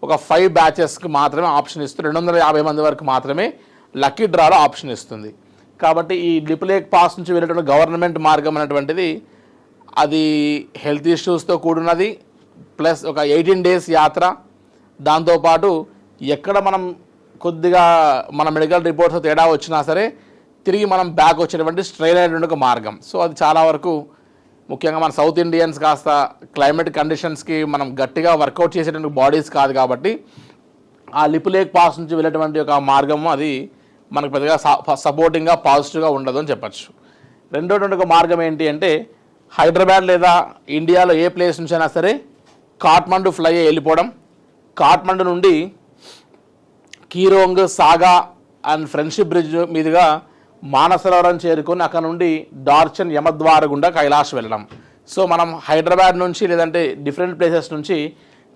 ఒక 5 బ్యాచెస్కి మాత్రమే ఆప్షన్ ఇస్తూ 250 మంది వరకు మాత్రమే లక్కీ డ్రాలో ఆప్షన్ ఇస్తుంది. కాబట్టి ఈ లిపులేక్ పాస్ నుంచి వెళ్ళేటువంటి గవర్నమెంట్ మార్గం అనేటువంటిది అది హెల్త్ ఇష్యూస్తో కూడినది, ప్లస్ ఒక 18 days యాత్ర. దాంతోపాటు ఎక్కడ మనం కొద్దిగా మన మెడికల్ రిపోర్ట్స్ తేడా వచ్చినా సరే తిరిగి మనం బ్యాక్ వచ్చేటువంటి స్ట్రైన్ అయినటువంటి ఒక మార్గం. సో అది చాలా వరకు ముఖ్యంగా మన సౌత్ ఇండియన్స్ కాస్త క్లైమేట్ కండిషన్స్కి మనం గట్టిగా వర్కౌట్ చేసేటువంటి బాడీస్ కాదు కాబట్టి ఆ లిపులేక్ పాస్ నుంచి వెళ్ళేటువంటి ఒక మార్గము అది మనకు పెద్దగా సపోర్టింగ్గా పాజిటివ్గా ఉండదు అని చెప్పచ్చు. రెండోటువంటి ఒక మార్గం ఏంటి అంటే హైదరాబాద్ లేదా ఇండియాలో ఏ ప్లేస్ నుంచి అయినా సరే కాఠ్మండు ఫ్లై వెళ్ళిపోవడం, కాఠ్మండు నుండి కీరోంగ్, సాగా అండ్ ఫ్రెండ్షిప్ బ్రిడ్జ్ మీదుగా మానసరోవరం చేరుకొని అక్కడ నుండి డార్చన్ యమద్వార గుండా కైలాష్ వెళ్ళడం. సో మనం హైదరాబాద్ నుంచి లేదంటే డిఫరెంట్ ప్లేసెస్ నుంచి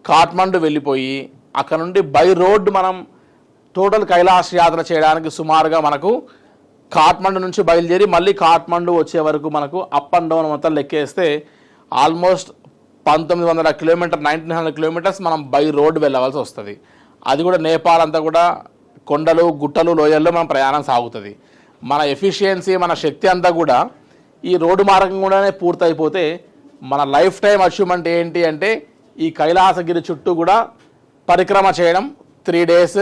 కాఠ్మండు వెళ్ళిపోయి అక్కడ నుండి బై రోడ్ మనం టోటల్ కైలాష్ యాత్ర చేయడానికి సుమారుగా మనకు కాఠ్మండు నుంచి బయలుదేరి మళ్ళీ కాఠ్మండు వచ్చే వరకు మనకు అప్ అండ్ డౌన్ మొత్తం లెక్కేస్తే ఆల్మోస్ట్ 1900 కిలోమీటర్ 1900 కిలోమీటర్స్ మనం బై రోడ్ వెళ్ళవలసి వస్తుంది. అది కూడా నేపాల్ అంతా కూడా కొండలు, గుట్టలు, లోయల్లో మనం ప్రయాణం సాగుతుంది. మన ఎఫిషియన్సీ, మన శక్తి అంతా కూడా ఈ రోడ్డు మార్గం కూడానే పూర్తయిపోతే మన లైఫ్ టైం అచీవ్మెంట్ ఏంటి అంటే ఈ కైలాసగిరి చుట్టూ కూడా పరిక్రమ చేయడం, 3 days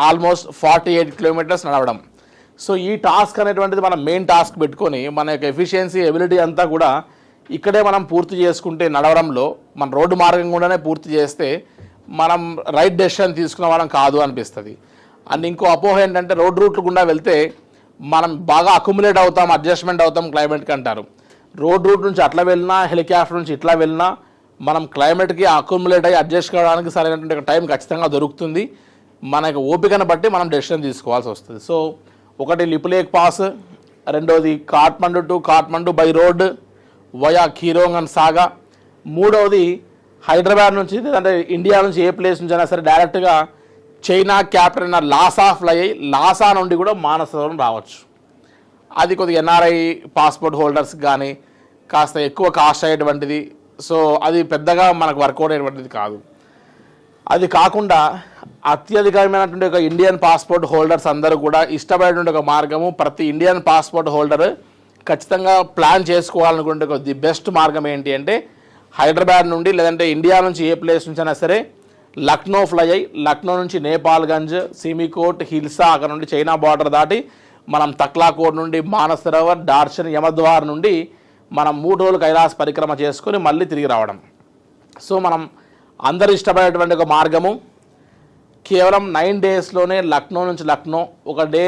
ఆల్మోస్ట్ 48 కిలోమీటర్స్ నడవడం. సో ఈ టాస్క్ అనేటువంటిది మనం మెయిన్ టాస్క్ పెట్టుకొని మన యొక్క ఎఫిషియన్సీ, ఎబిలిటీ అంతా కూడా ఇక్కడే మనం పూర్తి చేసుకుంటే నడవడంలో మన రోడ్డు మార్గం కూడానే పూర్తి చేస్తే మనం రైట్ డెసిషన్ తీసుకున్న వాళ్ళం కాదు అనిపిస్తుంది. అండ్ ఇంకో అపోహ ఏంటంటే రోడ్ రూట్లు గుండా వెళ్తే మనం బాగా అక్యుములేట్ అవుతాం, అడ్జస్ట్మెంట్ అవుతాం క్లైమేట్కి అంటారు. రోడ్ రూట్ నుంచి అట్లా వెళ్ళినా, హెలికాప్టర్ నుంచి ఇట్లా వెళ్ళినా మనం క్లైమేట్కి అక్యుములేట్ అయ్యి అడ్జస్ట్ కావడానికి సరైనటువంటి టైం ఖచ్చితంగా దొరుకుతుంది. మనకు ఓపికను బట్టి మనం డెసిషన్ తీసుకోవాల్సి వస్తుంది. సో ఒకటి లిపులేక్ పాస్, రెండవది Kathmandu to Kathmandu by road via Kyirong and Saga, మూడవది హైదరాబాద్ నుంచి అంటే ఇండియా నుంచి ఏ ప్లేస్ నుంచి అయినా సరే డైరెక్ట్గా చైనా క్యాపిటల్ అయిన లాసా ఫ్లై అయ్యి లాసా నుండి కూడా మానసరోవరం రావచ్చు. అది కొద్దిగా ఎన్ఆర్ఐ పాస్పోర్ట్ హోల్డర్స్ కానీ కాస్త ఎక్కువ కాస్ట్ అయ్యేటువంటిది. సో అది పెద్దగా మనకు వర్కౌట్ అయ్యేటువంటిది కాదు. అది కాకుండా అత్యధికమైనటువంటి ఒక ఇండియన్ పాస్పోర్ట్ హోల్డర్స్ అందరూ కూడా ఇష్టపడేటువంటి ఒక మార్గము, ప్రతి ఇండియన్ పాస్పోర్ట్ హోల్డర్ ఖచ్చితంగా ప్లాన్ చేసుకోవాలనుకుంటే ది బెస్ట్ మార్గం ఏంటి అంటే హైదరాబాద్ నుండి లేదంటే ఇండియా నుంచి ఏ ప్లేస్ నుంచి అయినా సరే లక్నో ఫ్లై అయ్యి లక్నో నుంచి నేపాల్గంజ్, సిమికోట్, హిల్సా, అక్కడ నుండి చైనా బార్డర్ దాటి మనం తక్లాకోట్ నుండి మానసరోవర్, డార్చన్, యమద్వార్ నుండి మనం 3 రోజులు కైలాస పరిక్రమ చేసుకొని మళ్ళీ తిరిగి రావడం. సో మనం అందరు ఇష్టపడేటువంటి ఒక మార్గము కేవలం 9 daysలోనే లక్నో నుంచి లక్నో ఒక డే.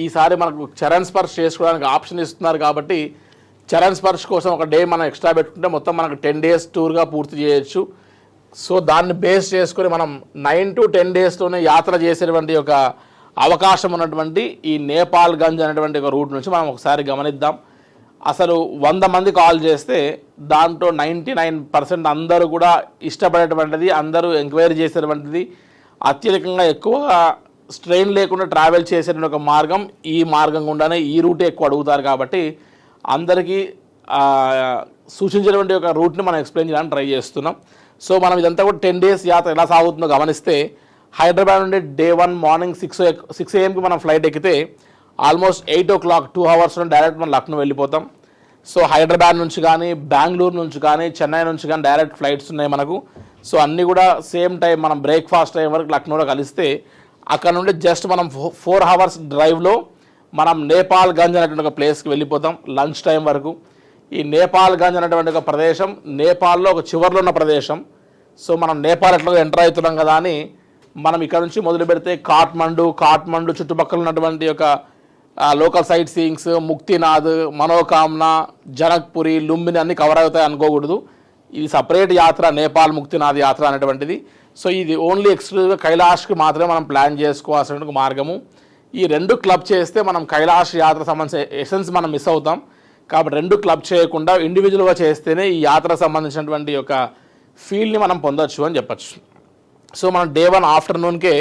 ఈసారి మనకు చరణ్ స్పర్శ్ చేసుకోవడానికి ఆప్షన్ ఇస్తున్నారు కాబట్టి చరణ్ స్పర్శ్ కోసం ఒక డే మనం ఎక్స్ట్రా పెట్టుకుంటే మొత్తం మనకు 10 days టూర్గా పూర్తి చేయొచ్చు. సో దాన్ని బేస్ చేసుకొని మనం 9 to 10 daysలోనే యాత్ర చేసేటువంటి ఒక అవకాశం ఉన్నటువంటి ఈ నేపాల్గంజ్ అనేటువంటి ఒక రూట్ నుంచి మనం ఒకసారి గమనిద్దాం. అసలు 100 మంది కాల్ చేస్తే దాంట్లో 99% అందరూ కూడా ఇష్టపడేటువంటిది, అందరూ ఎంక్వైరీ చేసేటువంటిది, అత్యధికంగా ఎక్కువ స్ట్రెయిన్ లేకుండా ట్రావెల్ చేసేటువంటి ఒక మార్గం ఈ మార్గం గుండానే, ఈ రూటే ఎక్కువ అడుగుతారు కాబట్టి అందరికీ సూచించినటువంటి ఒక రూట్ని మనం ఎక్స్ప్లెయిన్ చేయడానికి ట్రై చేస్తున్నాం. సో మనం ఇదంతా కూడా 10 days యాత్ర ఎలా సాగుతుందో గమనిస్తే హైదరాబాద్ నుండి డే 1 మార్నింగ్ 6 AM మనం ఫ్లైట్ ఎక్కితే ఆల్మోస్ట్ 8 o'clock 2 hours డైరెక్ట్ మనం లక్నో వెళ్ళిపోతాం. సో హైదరాబాద్ నుంచి కానీ, బెంగళూరు నుంచి కానీ, చెన్నై నుంచి కానీ డైరెక్ట్ ఫ్లైట్స్ ఉన్నాయి మనకు. సో అన్నీ కూడా సేమ్ టైం మనం బ్రేక్ఫాస్ట్ టైం వరకు లక్నోలో కలిస్తే అక్కడ నుండి జస్ట్ మనం 4 hours డ్రైవ్లో మనం నేపాల్గంజ్ అనేటువంటి ఒక ప్లేస్కి వెళ్ళిపోతాం లంచ్ టైం వరకు. ఈ నేపాల్గంజ్ అనేటువంటి ఒక ప్రదేశం నేపాల్లో ఒక చివరిలో ఉన్న ప్రదేశం. సో మనం నేపాల్ ఎట్లా ఎంటర్ అవుతున్నాం కదా అని మనం ఇక్కడ నుంచి మొదలు పెడితే కాఠ్మండు చుట్టుపక్కల ఉన్నటువంటి ఒక local sight seeings, Muktinath, Manakamana, Janakpuri, Lumbini అన్నీ కవర్ అవుతాయి అనుకోకూడదు. ఇది సపరేట్ యాత్ర, నేపాల్ ముక్తినాథ్ యాత్ర అనేటువంటిది. సో ఇది ఓన్లీ ఎక్స్క్లూజివ్గా కైలాష్కి మాత్రమే మనం ప్లాన్ చేసుకోవాల్సిన మార్గము. ఈ 2 క్లబ్ చేస్తే మనం కైలాష్ యాత్ర సంబంధించిన ఎసెన్స్ మనం మిస్ అవుతాం. కాబట్టి 2 క్లబ్ చేయకుండా ఇండివిజువల్గా చేస్తేనే ఈ యాత్రకు సంబంధించినటువంటి ఒక ఫీల్ని మనం పొందొచ్చు అని చెప్పచ్చు. సో మనం డే 1 ఆఫ్టర్నూన్కే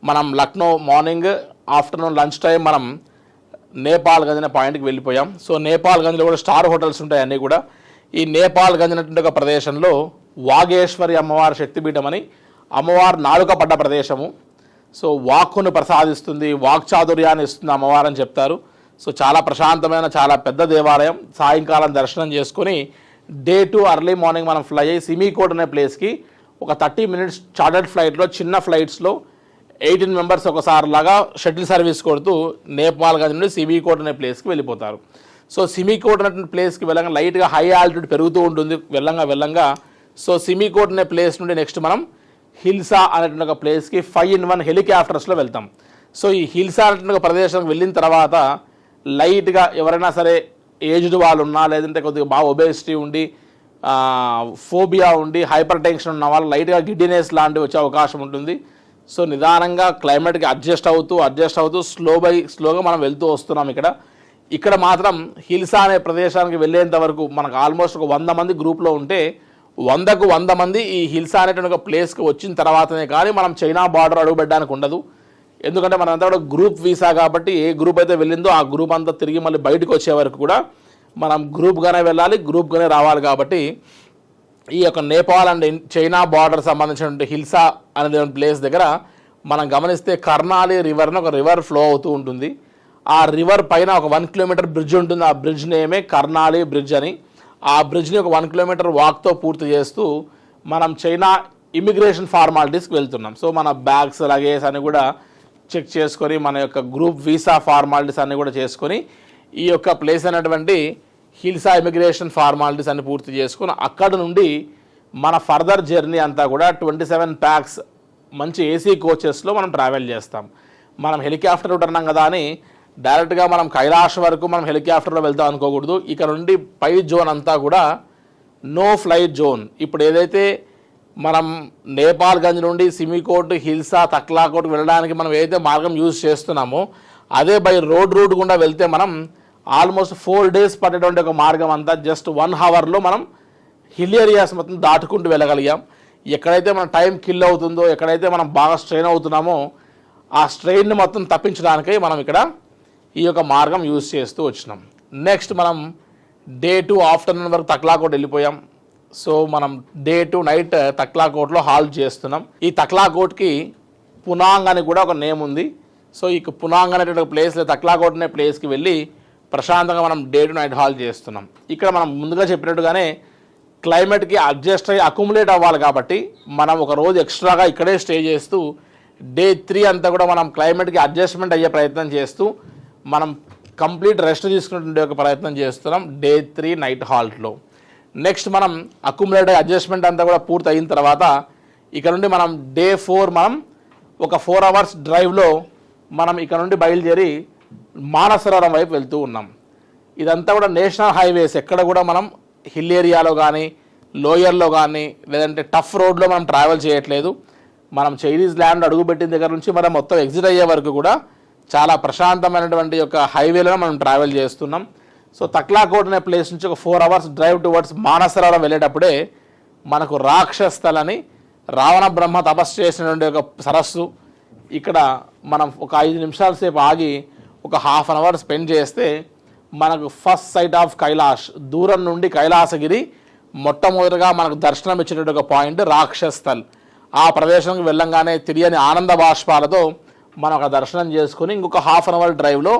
మనం Lucknow, morning, afternoon lunch time మనం నేపాల్గంజ్ అనే పాయింట్కి వెళ్ళిపోయాం. సో నేపాల్గంజ్లో కూడా స్టార్ హోటల్స్ ఉంటాయి అన్నీ కూడా. ఈ నేపాల్గంజ్ అనేటువంటి ఒక ప్రదేశంలో వాగేశ్వరి అమ్మవారి శక్తిపీఠం అని అమ్మవారు నాలుక పడ్డ ప్రదేశము. సో వాక్కును ప్రసాదిస్తుంది, వాక్చాతుర్యాన్ని ఇస్తుంది అమ్మవారు అని చెప్తారు. సో చాలా ప్రశాంతమైన చాలా పెద్ద దేవాలయం. సాయంకాలం దర్శనం చేసుకొని డే 2 అర్లీ మార్నింగ్ మనం ఫ్లై అయ్యి సిమికోట్ అనే ప్లేస్కి ఒక 30 minutes చార్టర్డ్ ఫ్లైట్లో చిన్న ఫ్లైట్స్లో 18 members ఒకసారి లాగా షటిల్ సర్వీస్ కొడుతూ నేపాల్గంజ్ నుండి సిమికోట్ అనే ప్లేస్కి వెళ్ళిపోతారు. సో సిమికోట్ అనే ప్లేస్కి వెళ్ళంగా లైట్గా హై ఆల్టిట్యూడ్ పెరుగుతూ ఉంటుంది వెళ్ళంగా. సో సిమికోట్ అనే ప్లేస్ నుండి నెక్స్ట్ మనం హిల్సా అనేటువంటి ఒక ప్లేస్కి 5-in-1 హెలికాప్టర్స్లో వెళ్తాం. సో ఈ హిల్సా అనేటువంటి ఒక ప్రదేశానికి వెళ్ళిన తర్వాత లైట్గా ఎవరైనా సరే ఏజ్డ్ వాళ్ళు ఉన్నా, లేదంటే కొద్దిగా బాగా ఒబేసిటీ ఉండి ఫోబియా ఉండి హైపర్ టెన్షన్ ఉన్న వాళ్ళు లైట్గా గిడ్డినెస్ లాంటివి వచ్చే అవకాశం ఉంటుంది. సో నిదానంగా క్లైమేట్కి అడ్జస్ట్ అవుతూ స్లోగా మనం వెళ్తూ వస్తున్నాం. ఇక్కడ మాత్రం హిల్సా అనే ప్రదేశానికి వెళ్ళేంత వరకు మనకు ఆల్మోస్ట్ ఒక 100 మంది గ్రూప్లో ఉంటే 100కు 100 మంది ఈ హిల్సా అనేటువంటి ఒక ప్లేస్కి వచ్చిన తర్వాతనే కానీ మనం చైనా బార్డర్ అడుగుపెట్టడానికి ఉండదు. ఎందుకంటే మనంతా కూడా గ్రూప్ వీసా కాబట్టి ఏ గ్రూప్ అయితే వెళ్ళిందో ఆ గ్రూప్ అంతా తిరిగి మళ్ళీ బయటకు వచ్చే వరకు కూడా మనం గ్రూప్గానే వెళ్ళాలి, గ్రూప్గానే రావాలి. కాబట్టి ఈ యొక్క నేపాల్ అండ్ చైనా బార్డర్ సంబంధించినటువంటి హిల్సా అనే ప్లేస్ దగ్గర మనం గమనిస్తే కర్నాలి రివర్ అని ఒక రివర్ ఫ్లో అవుతూ ఉంటుంది. ఆ రివర్ పైన ఒక 1 kilometer బ్రిడ్జ్ ఉంటుంది. ఆ బ్రిడ్జ్ నేమే కర్నాలి బ్రిడ్జ్ అని. ఆ బ్రిడ్జ్ని ఒక 1 kilometer వాక్తో పూర్తి చేస్తూ మనం చైనా ఇమిగ్రేషన్ ఫార్మాలిటీస్కి వెళ్తున్నాం. సో మన బ్యాగ్స్ లగేజ్ అని కూడా చెక్ చేసుకొని మన యొక్క గ్రూప్ వీసా ఫార్మాలిటీస్ అన్నీ కూడా చేసుకొని ఈ యొక్క ప్లేస్ అయినటువంటి హిల్సా ఇమిగ్రేషన్ ఫార్మాలిటీస్ అన్ని పూర్తి చేసుకొని అక్కడ నుండి మన ఫర్దర్ జర్నీ అంతా కూడా 27 packs మంచి ఏసీ కోచెస్లో మనం ట్రావెల్ చేస్తాం. మనం హెలికాప్టర్ రూట్ అన్నాం కదా అని డైరెక్ట్గా మనం కైలాష్ వరకు మనం హెలికాప్టర్లో వెళ్తాం అనుకోకూడదు. ఇక్కడ నుండి పై జోన్ అంతా కూడా నో ఫ్లైట్ జోన్. ఇప్పుడు ఏదైతే మనం నేపాల్గంజ్ నుండి సిమికోట్, హిల్సా, తక్లాకోట్ వెళ్ళడానికి మనం ఏదైతే మార్గం యూజ్ చేస్తున్నామో అదే బై రోడ్ రూట్ గుండా వెళ్తే మనం ఆల్మోస్ట్ 4 days పట్టేటువంటి ఒక మార్గం అంతా జస్ట్ 1 hourలో మనం హిల్ ఏరియాస్ మొత్తం దాటుకుంటూ వెళ్ళగలిగాం. ఎక్కడైతే మన టైం కిల్ అవుతుందో, ఎక్కడైతే మనం బాగా స్ట్రెయిన్ అవుతున్నామో ఆ స్ట్రెయిన్ని మొత్తం తప్పించడానికై మనం ఇక్కడ ఈ యొక్క మార్గం యూజ్ చేస్తూ వచ్చినాం. నెక్స్ట్ మనం డే 2 ఆఫ్టర్నూన్ వరకు తక్లాకోట్ వెళ్ళిపోయాం. సో మనం డే 2 నైట్ తక్లాకోట్లో హాల్ట్ చేస్తున్నాం. ఈ తక్లాకోట్కి పునాంగ్ అని కూడా ఒక నేమ్ ఉంది. సో ఈ పునాంగ్ అనేటువంటి ప్లేస్లో తక్లాకోట్ అనే ప్లేస్కి వెళ్ళి ప్రశాంతంగా మనం డే 2 నైట్ హాల్ట్ చేస్తున్నాం. ఇక్కడ మనం ముందుగా చెప్పినట్టుగానే క్లైమేట్కి అడ్జస్ట్ అయ్యి అక్యుములేట్ అవ్వాలి కాబట్టి మనం ఒక రోజు ఎక్స్ట్రాగా ఇక్కడే స్టే చేస్తూ డే 3 అంతా కూడా మనం క్లైమేట్కి అడ్జస్ట్మెంట్ అయ్యే ప్రయత్నం చేస్తూ మనం కంప్లీట్ రెస్ట్ తీసుకునే ఒక ప్రయత్నం చేస్తున్నాం డే 3 నైట్ హాల్ట్లో. నెక్స్ట్ మనం అక్యుములేట్ అడ్జస్ట్మెంట్ అంతా కూడా పూర్తి అయిన తర్వాత ఇక్కడ నుండి మనం డే 4 మనం ఒక 4 hours డ్రైవ్లో మనం ఇక్కడ నుండి బయలుదేరి మానసరోవరం వైపు వెళ్తూ ఉన్నాం. ఇదంతా కూడా నేషనల్ హైవేస్. ఎక్కడ కూడా మనం హిల్ ఏరియాలో కానీ లోయర్లో కానీ లేదంటే టఫ్ రోడ్లో మనం ట్రావెల్ చేయట్లేదు. మనం చైనీస్ ల్యాండ్ అడుగుపెట్టిన దగ్గర నుంచి మనం మొత్తం ఎగ్జిట్ అయ్యే వరకు కూడా చాలా ప్రశాంతమైనటువంటి యొక్క హైవేలో మనం ట్రావెల్ చేస్తున్నాం. సో తక్లాకోట్ అనే ప్లేస్ నుంచి ఒక 4 hours డ్రైవ్ టువర్డ్స్ మానసరోవరం వెళ్ళేటప్పుడే మనకు రాక్షస్థల్ అని రావణ బ్రహ్మ తపస్సు చేసినటువంటి ఒక సరస్సు. ఇక్కడ మనం ఒక 5 నిమిషాల సేపు ఆగి ఒక 1/2 hour స్పెండ్ చేస్తే మనకు ఫస్ట్ సైట్ ఆఫ్ కైలాష్, దూరం నుండి కైలాసగిరి మొట్టమొదటిగా మనకు దర్శనం ఇచ్చేటువంటి ఒక పాయింట్ రాక్షస్థల్. ఆ ప్రదేశానికి వెళ్ళంగానే తెలియని ఆనంద బాష్పాలతో మనం ఒక దర్శనం చేసుకుని ఇంకొక 1/2 hour డ్రైవ్లో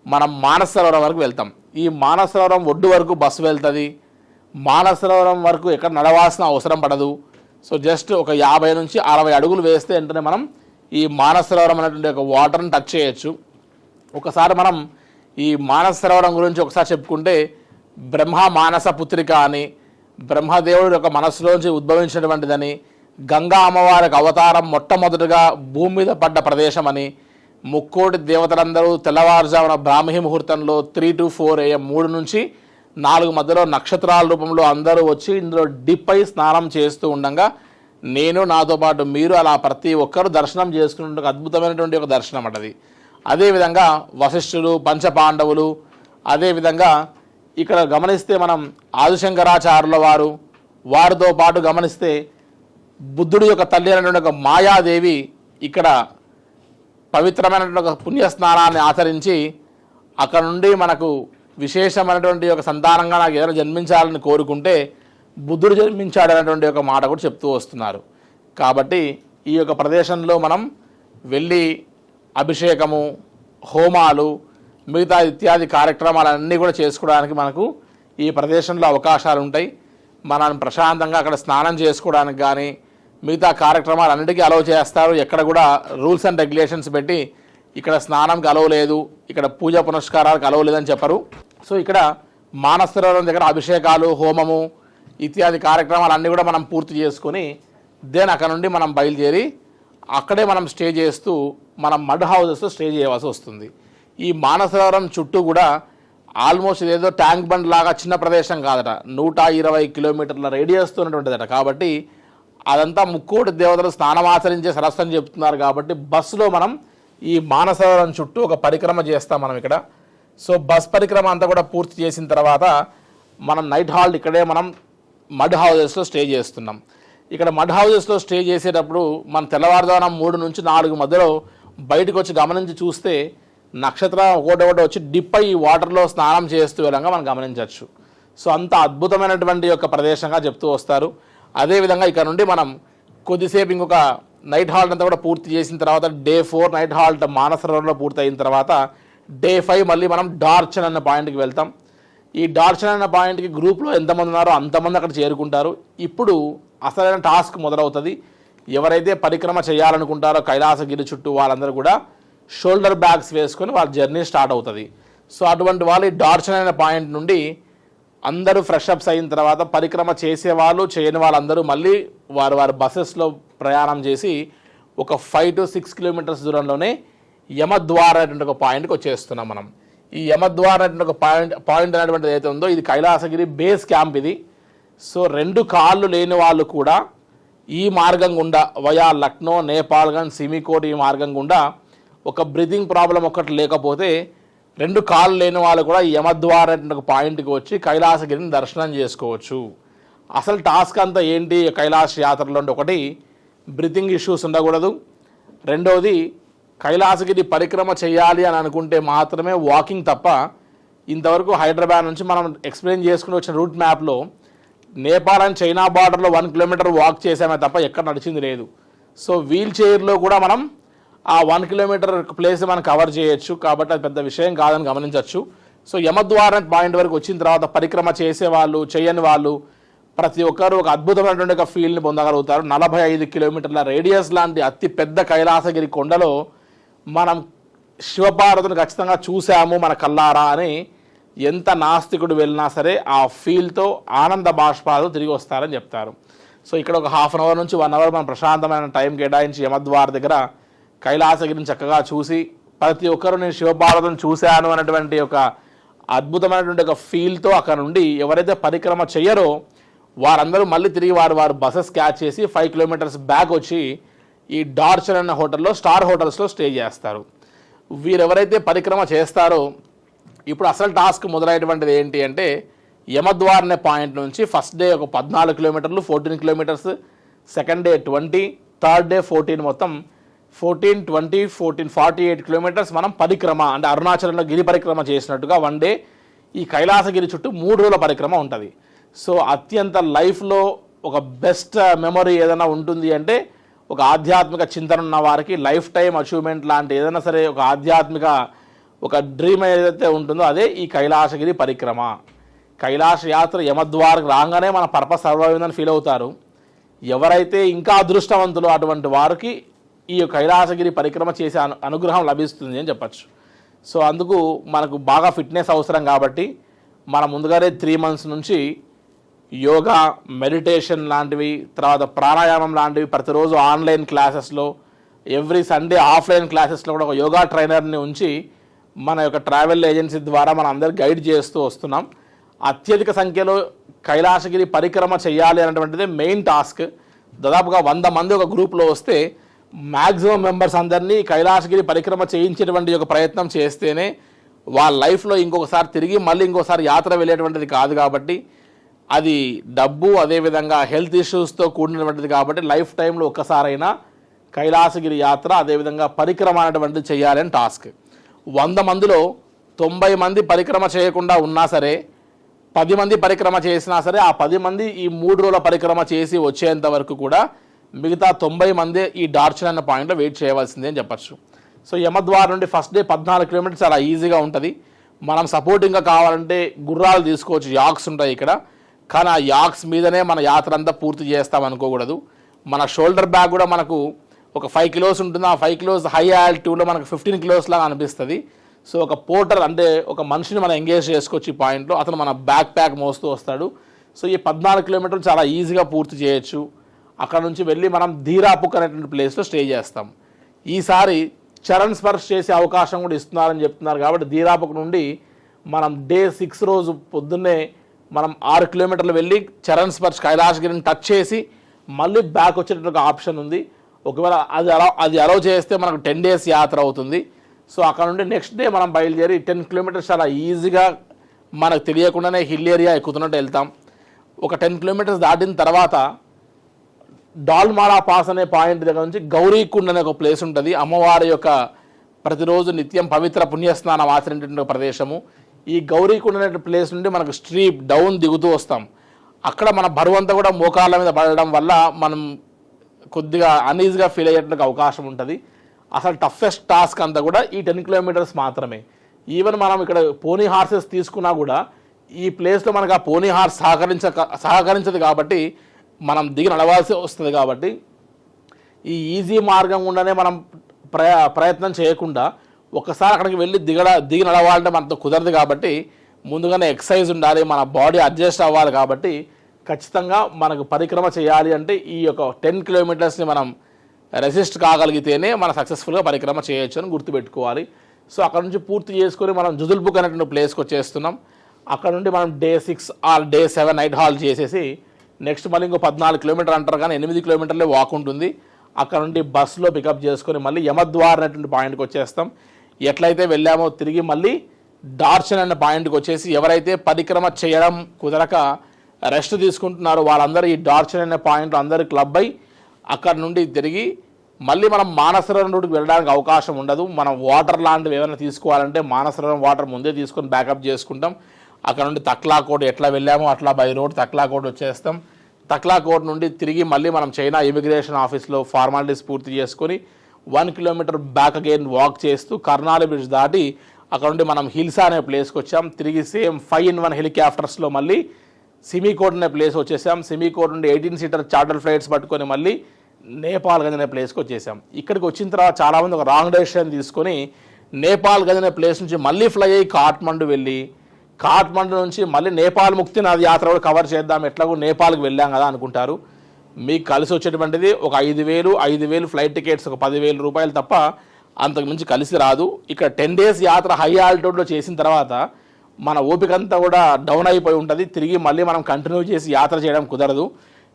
మనం మానసరోవరం వరకు వెళ్తాం. ఈ మానసరోవరం ఒడ్డు వరకు బస్సు వెళ్తుంది. మానసరోవరం వరకు ఎక్కడ నడవాల్సిన అవసరం పడదు. సో జస్ట్ ఒక 50 నుంచి 60 అడుగులు వేస్తే వెంటనే మనం ఈ మానసరోవరం అనేటువంటి ఒక వాటర్ని టచ్ చేయొచ్చు. ఒకసారి మనం ఈ మానసరోవరం గురించి ఒకసారి చెప్పుకుంటే బ్రహ్మ మానస పుత్రిక అని, బ్రహ్మదేవుడి యొక్క మనస్సులోంచి ఉద్భవించినటువంటిదని, గంగా అమ్మవారికి అవతారం మొట్టమొదటిగా భూమి మీద పడ్డ ప్రదేశం అని, ముక్కోటి దేవతలందరూ తెల్లవారుజామున బ్రాహ్మీ ముహూర్తంలో 3 to 4 AM 3 నుంచి 4 మధ్యలో నక్షత్రాల రూపంలో అందరూ వచ్చి ఇందులో డిప్ అయి స్నానం చేస్తూ ఉండగా నేను నాతో పాటు మీరు అలా ప్రతి ఒక్కరు దర్శనం చేసుకునే అద్భుతమైనటువంటి ఒక దర్శనం అన్నది. అదేవిధంగా వశిష్ఠులు, పంచపాండవులు, అదేవిధంగా ఇక్కడ గమనిస్తే మనం ఆదిశంకరాచార్యుల వారితో పాటు గమనిస్తే బుద్ధుడి యొక్క తల్లి అనేటువంటి ఒక మాయాదేవి ఇక్కడ పవిత్రమైనటువంటి ఒక పుణ్యస్నానాన్ని ఆచరించి అక్కడ నుండి మనకు విశేషమైనటువంటి ఒక సంతానంగా నాకు ఏదైనా జన్మించాలని కోరుకుంటే బుద్ధుడు జన్మించాడు అనేటువంటి ఒక మాట కూడా చెప్తూ వస్తున్నారు. కాబట్టి ఈ యొక్క ప్రదేశంలో మనం వెళ్ళి అభిషేకము, హోమాలు, మిగతా ఇత్యాది కార్యక్రమాలన్నీ కూడా చేసుకోవడానికి మనకు ఈ ప్రదేశంలో అవకాశాలు ఉంటాయి. మనం ప్రశాంతంగా అక్కడ స్నానం చేసుకోవడానికి కానీ మిగతా కార్యక్రమాలన్నిటికీ అలౌ చేస్తారు. ఎక్కడ కూడా రూల్స్ అండ్ రెగ్యులేషన్స్ పెట్టి ఇక్కడ స్నానంకి అలౌ లేదు, ఇక్కడ పూజ పునస్కారాలకు అలౌ లేదని చెప్పరు. సో ఇక్కడ మానస సరోవరం దగ్గర అభిషేకాలు, హోమము ఇత్యాది కార్యక్రమాలన్నీ కూడా మనం పూర్తి చేసుకొని దెన్ అక్కడ నుండి మనం బయలుదేరి అక్కడే మనం స్టే చేస్తూ మనం మడ్ హౌసెస్లో స్టే చేయవలసి వస్తుంది. ఈ మానస సరోవరం చుట్టూ కూడా ఆల్మోస్ట్ ఇదేదో ట్యాంక్ బండ్ లాగా చిన్న ప్రదేశం కాదట, 120 కిలోమీటర్ల రేడియస్తో ఉన్నటువంటిదట. కాబట్టి అదంతా ముక్కోటి దేవతలు స్నానమాచరించే సరస్సు అని చెప్తున్నారు. కాబట్టి బస్సులో మనం ఈ మానస సరోవరం చుట్టూ ఒక పరిక్రమ చేస్తాం మనం ఇక్కడ. సో బస్ పరిక్రమ అంతా కూడా పూర్తి చేసిన తర్వాత మనం నైట్ హాల్ట్ ఇక్కడే మనం మడ్ హౌసెస్లో స్టే చేస్తున్నాం. ఇక్కడ మడ్ హౌసెస్లో స్టే చేసేటప్పుడు మనం తెల్లవారుజామున 3 నుంచి 4 మధ్యలో బయటకు వచ్చి గమనించి చూస్తే నక్షత్రం ఒకటి వచ్చి డిప్ అయ్యి వాటర్లో స్నానం చేస్తూ వెళ్ళంగా మనం గమనించవచ్చు. సో అంత అద్భుతమైనటువంటి యొక్క ప్రదేశంగా చెప్తూ వస్తారు. అదేవిధంగా ఇక్కడ నుండి మనం కొద్దిసేపు ఇంకొక నైట్ హాల్ట్ అంతా కూడా పూర్తి చేసిన తర్వాత డే 4 నైట్ హాల్ట్ మానస సరోవరంలో పూర్తి అయిన తర్వాత డే 5 మళ్ళీ మనం డార్చన్ అన్న పాయింట్కి వెళ్తాం. ఈ డార్చన్ అన్న పాయింట్కి గ్రూప్లో ఎంతమంది ఉన్నారో అంతమంది అక్కడ చేరుకుంటారు. ఇప్పుడు అసలైన టాస్క్ మొదలవుతుంది. ఎవరైతే పరిక్రమ చేయాలనుకుంటారో కైలాసగిరి చుట్టూ వాళ్ళందరూ కూడా షోల్డర్ బ్యాగ్స్ వేసుకొని వాళ్ళ జర్నీ స్టార్ట్ అవుతుంది. సో అటువంటి వాళ్ళు ఈ డార్చన్ అనే పాయింట్ నుండి అందరూ ఫ్రెష్ అప్స్ అయిన తర్వాత పరిక్రమ చేసేవాళ్ళు చేయని వాళ్ళందరూ మళ్ళీ వారి బస్సెస్లో ప్రయాణం చేసి ఒక 5 to 6 కిలోమీటర్స్ దూరంలోనే యమద్వార అనేటువంటి ఒక పాయింట్కి వచ్చేస్తున్నాం మనం. ఈ యమద్వార అనేటువంటి ఒక పాయింట్ అనేటువంటిది ఏదైతే ఉందో ఇది కైలాసగిరి బేస్ క్యాంప్ ఇది. సో 2 కాళ్ళు లేని వాళ్ళు కూడా ఈ మార్గం గుండా వయా లక్నో, నేపాల్గంజ్, సిమికోట్ ఈ మార్గం గుండా ఒక బ్రీతింగ్ ప్రాబ్లం ఒక్కటి లేకపోతే 2 కాళ్ళు లేని వాళ్ళు కూడా యమద్వార అనేటువంటి ఒక పాయింట్కి వచ్చి కైలాసగిరిని దర్శనం చేసుకోవచ్చు. అసలు టాస్క్ అంతా ఏంటి కైలాస యాత్రలో అంటే ఒకటి బ్రీతింగ్ ఇష్యూస్ ఉండకూడదు, రెండవది కైలాసగిరి పరిక్రమ చేయాలి అని అనుకుంటే మాత్రమే వాకింగ్ తప్ప ఇంతవరకు హైదరాబాద్ నుంచి మనం ఎక్స్ప్లెయిన్ చేసుకుని వచ్చిన రూట్ మ్యాప్లో నేపాల్ అండ్ చైనా బార్డర్లో 1 కిలోమీటర్ వాక్ చేసామే తప్ప ఎక్కడ నడిచింది లేదు. సో వీల్ చైర్లో కూడా మనం ఆ 1 కిలోమీటర్ ప్లేస్ మనం కవర్ చేయొచ్చు. కాబట్టి అది పెద్ద విషయం కాదని గమనించవచ్చు. సో యమద్వార పాయింట్ వరకు వచ్చిన తర్వాత పరిక్రమ చేసేవాళ్ళు చేయని వాళ్ళు ప్రతి ఒక్కరు ఒక అద్భుతమైనటువంటి ఒక ఫీల్ని పొందగలుగుతారు. 45 కిలోమీటర్ల రేడియస్ లాంటి అతి పెద్ద కైలాసగిరి కొండలో మనం శివపార్వతిని ఖచ్చితంగా చూసాము మన కల్లారా అని ఎంత నాస్తికుడు వెళ్ళినా సరే ఆ ఫీల్తో ఆనంద బాష్పాలు తిరిగి వస్తారని చెప్తారు. సో ఇక్కడ ఒక 1/2 అవర్ నుంచి 1 అవర్ మనం ప్రశాంతమైన టైం కేటాయించి యమద్వార దగ్గర కైలాసగిరిని చక్కగా చూసి ప్రతి ఒక్కరు నేను శివపార్వతిని చూశాను అనేటువంటి ఒక అద్భుతమైనటువంటి ఒక ఫీల్తో అక్కడ నుండి ఎవరైతే పరిక్రమ చెయ్యరో వారందరూ మళ్ళీ తిరిగి వారు బస్సెస్ క్యాచ్ చేసి 5 కిలోమీటర్స్ బ్యాక్ వచ్చి ఈ డార్చన్ అన్న హోటల్లో స్టార్ హోటల్స్లో స్టే చేస్తారు. వీరెవరైతే పరిక్రమ చేస్తారో ఇప్పుడు అసలు టాస్క్ మొదలైనటువంటిది ఏంటి అంటే యమద్వార్ అనే పాయింట్ నుంచి ఫస్ట్ డే ఒక 14 కిలోమీటర్లు 14 kilometres, second day 20, third day 14, మొత్తం 14, 20, 14, 48 కిలోమీటర్స్ మనం పరిక్రమ అంటే అరుణాచలంలో గిరి పరిక్రమ చేసినట్టుగా 1 డే ఈ కైలాసగిరి చుట్టూ 3 రోజుల పరిక్రమ ఉంటుంది. సో అత్యంత లైఫ్లో ఒక బెస్ట్ మెమొరీ ఏదైనా ఉంటుంది అంటే ఒక ఆధ్యాత్మిక చింతన ఉన్న వారికి లైఫ్ టైం అచీవ్మెంట్ లాంటి ఏదైనా సరే ఒక ఆధ్యాత్మిక ఒక డ్రీమ్ ఏదైతే ఉంటుందో అదే ఈ కైలాసగిరి పరిక్రమ. కైలాస యాత్ర యమద్వారకు రాగానే మన పర్పస్ సర్వ్ అయిందని ఫీల్ అవుతారు. ఎవరైతే ఇంకా అదృష్టవంతులు అటువంటి వారికి ఈ కైలాసగిరి పరిక్రమ చేసే అనుగ్రహం లభిస్తుంది అని చెప్పచ్చు. సో అందుకు మనకు బాగా ఫిట్నెస్ అవసరం కాబట్టి మనం ముందుగానే 3 months నుంచి యోగా, మెడిటేషన్ లాంటివి, తర్వాత ప్రాణాయామం లాంటివి ప్రతిరోజు ఆన్లైన్ క్లాసెస్లో, ఎవ్రీ సండే ఆఫ్లైన్ క్లాసెస్లో కూడా ఒక యోగా ట్రైనర్ని ఉంచి మన యొక్క ట్రావెల్ ఏజెన్సీ ద్వారా మనం అందరు గైడ్ చేస్తూ వస్తున్నాం. అత్యధిక సంఖ్యలో కైలాసగిరి పరిక్రమ చేయాలి అనేటువంటిది మెయిన్ టాస్క్. దాదాపుగా 100 మంది ఒక గ్రూప్లో వస్తే మ్యాక్సిమం మెంబర్స్ అందరినీ కైలాసగిరి పరిక్రమ చేయించేటువంటి ఒక ప్రయత్నం చేస్తేనే వాళ్ళ లైఫ్లో ఇంకొకసారి తిరిగి మళ్ళీ ఇంకోసారి యాత్ర వెళ్ళేటువంటిది కాదు. కాబట్టి అది డబ్బు అదేవిధంగా హెల్త్ ఇష్యూస్తో కూడినటువంటిది. కాబట్టి లైఫ్ టైంలో ఒక్కసారైనా కైలాసగిరి యాత్ర అదేవిధంగా పరిక్రమ అనేటువంటిది చేయాలని టాస్క్. 100 మందిలో 90 మంది పరిక్రమ చేయకుండా ఉన్నా సరే 10 మంది పరిక్రమ చేసినా సరే ఆ 10 మంది ఈ 3 రోజుల పరిక్రమ చేసి వచ్చేంత వరకు కూడా మిగతా 90 మంది ఈ డార్చన్ అన్న పాయింట్లో వెయిట్ చేయవలసిందే అని చెప్పచ్చు. సో యమద్వార్ నుండి ఫస్ట్ డే 14 కిలోమీటర్స్ చాలా ఈజీగా ఉంటుంది. మనం సపోర్టింగ్గా కావాలంటే గుర్రాలు తీసుకోవచ్చు, యాక్స్ ఉంటాయి ఇక్కడ. కానీ ఆ యాక్స్ మీదనే మన యాత్ర అంతా పూర్తి చేస్తాం అనుకోకూడదు. మన షోల్డర్ బ్యాగ్ కూడా మనకు ఒక 5 కిలోస్ ఉంటుంది. ఆ 5 కిలోస్ హై ఆల్టిట్యూడ్లో మనకు 15 కిలోస్ లాగా అనిపిస్తుంది. సో ఒక పోర్టర్ అంటే ఒక మనిషిని మనం ఎంగేజ్ చేసుకోవచ్చు ఈ పాయింట్లో. అతను మన బ్యాక్ ప్యాక్ మోస్తూ వస్తాడు. సో ఈ 14 కిలోమీటర్లు చాలా ఈజీగా పూర్తి చేయొచ్చు. అక్కడ నుంచి వెళ్ళి మనం ధీరాపుక్ అనేటువంటి ప్లేస్లో స్టే చేస్తాం. ఈసారి చరణ్ స్పర్శ్ చేసే అవకాశం కూడా ఇస్తున్నారని చెప్తున్నారు. కాబట్టి ధీరాపుక్ నుండి మనం డే 6 రోజు పొద్దున్నే మనం 6 కిలోమీటర్లు వెళ్ళి చరణ్ స్పర్శ్ కైలాసగిరిని టచ్ చేసి మళ్ళీ బ్యాక్ వచ్చేటటువంటి ఆప్షన్ ఉంది. ఒకవేళ అది అలౌ చేస్తే మనకు 10 డేస్ యాత్ర అవుతుంది. సో అక్కడ నుండి నెక్స్ట్ డే మనం బయలుదేరి 10 కిలోమీటర్స్ చాలా ఈజీగా మనకు తెలియకుండానే హిల్ ఏరియా ఎక్కుతున్నట్టు వెళ్తాం. ఒక 10 కిలోమీటర్స్ దాటిన తర్వాత డాల్మాలా పాస్ అనే పాయింట్ దగ్గర నుంచి గౌరీకుండ్ అనే ఒక ప్లేస్ ఉంటుంది. అమ్మవారి యొక్క ప్రతిరోజు నిత్యం పవిత్ర పుణ్యస్నానం ఆచరించే ప్రదేశము. ఈ గౌరీకుండ్ అనే ప్లేస్ నుండి మనకు స్ట్రీప్ డౌన్ దిగుతూ వస్తాం. అక్కడ మన బరువంతా కూడా మోకాళ్ళ మీద పడడం వల్ల మనం కొద్దిగా అన్ఈజీగా ఫీల్ అయ్యేటువంటి అవకాశం ఉంటుంది. అసలు టఫెస్ట్ టాస్క్ అంతా కూడా ఈ 10 కిలోమీటర్స్ మాత్రమే. ఈవెన్ మనం ఇక్కడ పోనీ హార్సెస్ తీసుకున్నా కూడా ఈ ప్లేస్లో మనకు ఆ పోనీ హార్స్ సహకరించదు కాబట్టి మనం దిగి నడవాల్సి వస్తుంది. కాబట్టి ఈ ఈజీ మార్గం గుండానే మనం ప్రయత్నం చేయకుండా ఒక్కసారి అక్కడికి వెళ్ళి దిగి నడవాలంటే మనతో కుదరదు. కాబట్టి ముందుగానే ఎక్సర్సైజ్ ఉండాలి, మన బాడీ అడ్జస్ట్ అవ్వాలి. కాబట్టి ఖచ్చితంగా మనకు పరిక్రమ చేయాలి అంటే ఈ యొక్క 10 కిలోమీటర్స్ని మనం రెసిస్ట్ కాగలిగితేనే మనం సక్సెస్ఫుల్గా పరిక్రమ చేయొచ్చు అని గుర్తుపెట్టుకోవాలి. సో అక్కడ నుంచి పూర్తి చేసుకొని మనం జుజుల్బుక్ అనేటువంటి ప్లేస్కి వచ్చేస్తున్నాం. అక్కడ నుండి మనం day 6 or day 7 night halt చేసేసి నెక్స్ట్ మళ్ళీ ఇంకో 14 కిలోమీటర్ అంటారు కానీ 8 కిలోమీటర్లే వాక్ ఉంటుంది. అక్కడ నుండి బస్సులో పికప్ చేసుకొని మళ్ళీ యమద్వార్ అనేటువంటి పాయింట్కి వచ్చేస్తాం. ఎట్లయితే వెళ్ళామో తిరిగి మళ్ళీ డార్చన్ అనే పాయింట్కి వచ్చేసి ఎవరైతే పరిక్రమ చేయడం కుదరక రెస్ట్ తీసుకుంటున్నారో వాళ్ళందరూ ఈ డార్చన్ అనే పాయింట్లో అందరూ క్లబ్ అయి అక్కడ నుండి తిరిగి మళ్ళీ మనం మానసరోవరం రూట్కి వెళ్ళడానికి అవకాశం ఉండదు. మనం వాటర్ లాంటివి ఏమైనా తీసుకోవాలంటే మానసరోవరం వాటర్ ముందే తీసుకొని బ్యాకప్ చేసుకుంటాం. అక్కడ నుండి తక్లాకోట్ ఎట్లా వెళ్ళామో అట్లా బై రోడ్ తక్లాకోట్ వచ్చేస్తాం. తక్లాకోట్ నుండి తిరిగి మళ్ళీ మనం చైనా ఇమిగ్రేషన్ ఆఫీస్లో ఫార్మాలిటీస్ పూర్తి చేసుకొని 1 కిలోమీటర్ బ్యాక్ అగైన్ వాక్ చేస్తూ కర్నాలి బ్రిడ్జ్ దాటి అక్కడ నుండి మనం హిల్సా అనే ప్లేస్కి వచ్చాం. తిరిగి సేమ్ 5-in-1 హెలికాప్టర్స్లో మళ్ళీ సిమికోట్ అనే ప్లేస్ వచ్చేసాం. సిమికోట్ నుండి 18 సీటర్ చార్టర్ ఫ్లైట్స్ పట్టుకొని మళ్ళీ నేపాల్ గంజ్ అనే ప్లేస్కి వచ్చేసాం. ఇక్కడికి వచ్చిన తర్వాత చాలామంది ఒక రాంగ్ డెసిషన్ తీసుకొని నేపాల్ గంజ్ అనే ప్లేస్ నుంచి మళ్ళీ ఫ్లై అయ్యి కాఠ్మండు వెళ్ళి కాఠ్మండు నుంచి మళ్ళీ నేపాల్ ముక్తినాథ్ యాత్ర కూడా కవర్ చేద్దాం, ఎట్లాగో నేపాల్కి వెళ్ళాం కదా అనుకుంటారు. మీకు కలిసి వచ్చేటువంటిది ఒక 5,000 ఫ్లైట్ టికెట్స్ ఒక 10,000 రూపాయలు తప్ప అంతకు మించి కలిసి రాదు. ఇక్కడ 10 డేస్ యాత్ర హై ఆల్టిట్యూడ్లో చేసిన తర్వాత మన ఓపిక అంతా కూడా డౌన్ అయిపోయి ఉంటుంది. తిరిగి మళ్ళీ మనం కంటిన్యూ చేసి యాత్ర చేయడం కుదరదు.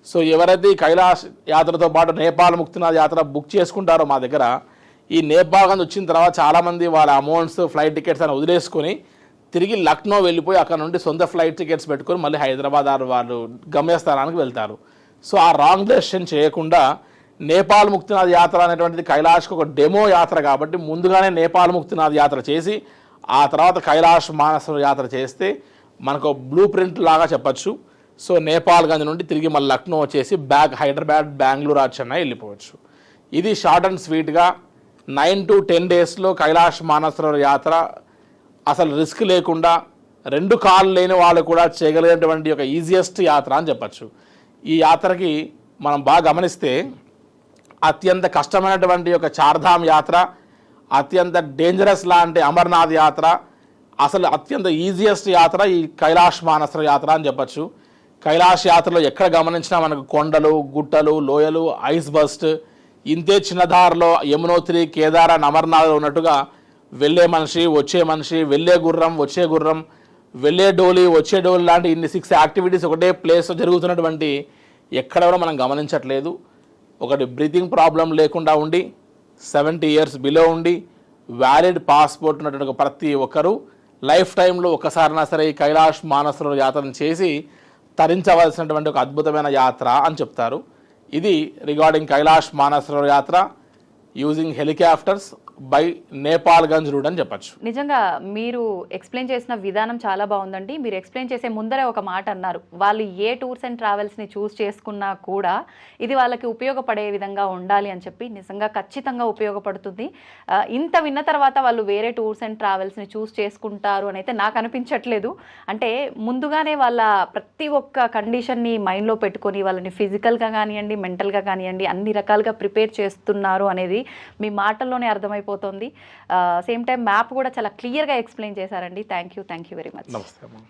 సో ఎవరైతే ఈ కైలాష్ యాత్రతో పాటు నేపాల్ ముక్తినాథ్ యాత్ర బుక్ చేసుకుంటారో మా దగ్గర, ఈ నేపాల్ గంజ్ వచ్చిన తర్వాత చాలామంది వాళ్ళ అమౌంట్స్ ఫ్లైట్ టికెట్స్ అని వదిలేసుకొని తిరిగి లక్నో వెళ్ళిపోయి అక్కడ నుండి సొంత ఫ్లైట్ టికెట్స్ పెట్టుకొని మళ్ళీ హైదరాబాద్ వాళ్ళు గమ్యస్థానానికి వెళ్తారు. సో ఆ రాంగ్ డెసిషన్ చేయకుండా నేపాల్ ముక్తినాథ్ యాత్ర అనేటువంటిది కైలాష్కి ఒక డెమో యాత్ర కాబట్టి ముందుగానే నేపాల్ ముక్తినాథ్ యాత్ర చేసి ఆ తర్వాత కైలాష్ మానసరోవర్ యాత్ర చేస్తే మనకు బ్లూ ప్రింట్ లాగా చెప్పచ్చు. సో నేపాల్ గంజ్ నుండి తిరిగి మళ్ళీ లక్నో వచ్చేసి బ్యాక్ హైదరాబాద్, బెంగళూరు, చెన్నై వెళ్ళిపోవచ్చు. ఇది షార్ట్ అండ్ స్వీట్గా 9 to 10 డేస్లో కైలాష్ మానసరోవర్ యాత్ర అసలు రిస్క్ లేకుండా 2 కాళ్ళు లేని వాళ్ళు కూడా చేయగలిగినటువంటి ఒక ఈజియెస్ట్ యాత్ర అని చెప్పచ్చు. ఈ యాత్రకి మనం బాగా గమనిస్తే అత్యంత కష్టమైనటువంటి ఒక చార్ధామ్ యాత్ర, అత్యంత డేంజరస్ లాంటి అమర్నాథ్ యాత్ర, అసలు అత్యంత ఈజియెస్ట్ యాత్ర ఈ కైలాష్ మానసరోవర్ యాత్ర అని చెప్పచ్చు. కైలాష్ యాత్రలో ఎక్కడ గమనించినా మనకు కొండలు, గుట్టలు, లోయలు, ఐస్ బస్ట్, ఇంతే చిన్న దారిలో యమునోత్రి, కేదార్, అమర్నాథ్ ఉన్నట్టుగా వెళ్ళే మనిషి, వచ్చే మనిషి, వెళ్ళే గుర్రం, వచ్చే గుర్రం, వెళ్ళే డోలి, వచ్చే డోలి లాంటి ఇన్ని 6 యాక్టివిటీస్ ఒకటే ప్లేస్లో జరుగుతున్నటువంటి ఎక్కడ కూడా మనం గమనించట్లేదు. ఒకటి బ్రీతింగ్ ప్రాబ్లం లేకుండా ఉండి 70 years బిలో ఉండి వ్యాలిడ్ పాస్పోర్ట్ ఉన్నటువంటి ప్రతి ఒక్కరూ లైఫ్ టైంలో ఒక్కసారైనా సరే ఈ కైలాష్ మానసరోవర్ యాత్రను చేసి తరించవలసినటువంటి ఒక అద్భుతమైన యాత్ర అని చెప్తారు. ఇది regarding Kailash Mansarovar Yatra using helicopters by నేపాల్గంజ్ రూట్ అని చెప్పచ్చు. నిజంగా మీరు ఎక్స్ప్లెయిన్ చేసిన విధానం చాలా బాగుందండి. మీరు ఎక్స్ప్లెయిన్ చేసే ముందరే ఒక మాట అన్నారు, వాళ్ళు ఏ టూర్స్ అండ్ ట్రావెల్స్ని చూస్ చేసుకున్నా కూడా ఇది వాళ్ళకి ఉపయోగపడే విధంగా ఉండాలి అని చెప్పి. నిజంగా ఖచ్చితంగా ఉపయోగపడుతుంది. ఇంత విన్న తర్వాత వాళ్ళు వేరే టూర్స్ అండ్ ట్రావెల్స్ని చూస్ చేసుకుంటారు అని అయితే నాకు అనిపించట్లేదు. అంటే ముందుగానే వాళ్ళ ప్రతి ఒక్క కండిషన్ని మైండ్లో పెట్టుకొని వాళ్ళని ఫిజికల్గా కానివ్వండి, మెంటల్గా కానివ్వండి అన్ని రకాలుగా ప్రిపేర్ చేస్తున్నారు అనేది మీ మాటల్లోనే అర్థమైపోతుంది. సేమ్ టైం మ్యాప్ కూడా చాలా క్లియర్గా ఎక్స్ప్లెయిన్ చేశారండి. Thank you very much. నమస్తే అమ్మా.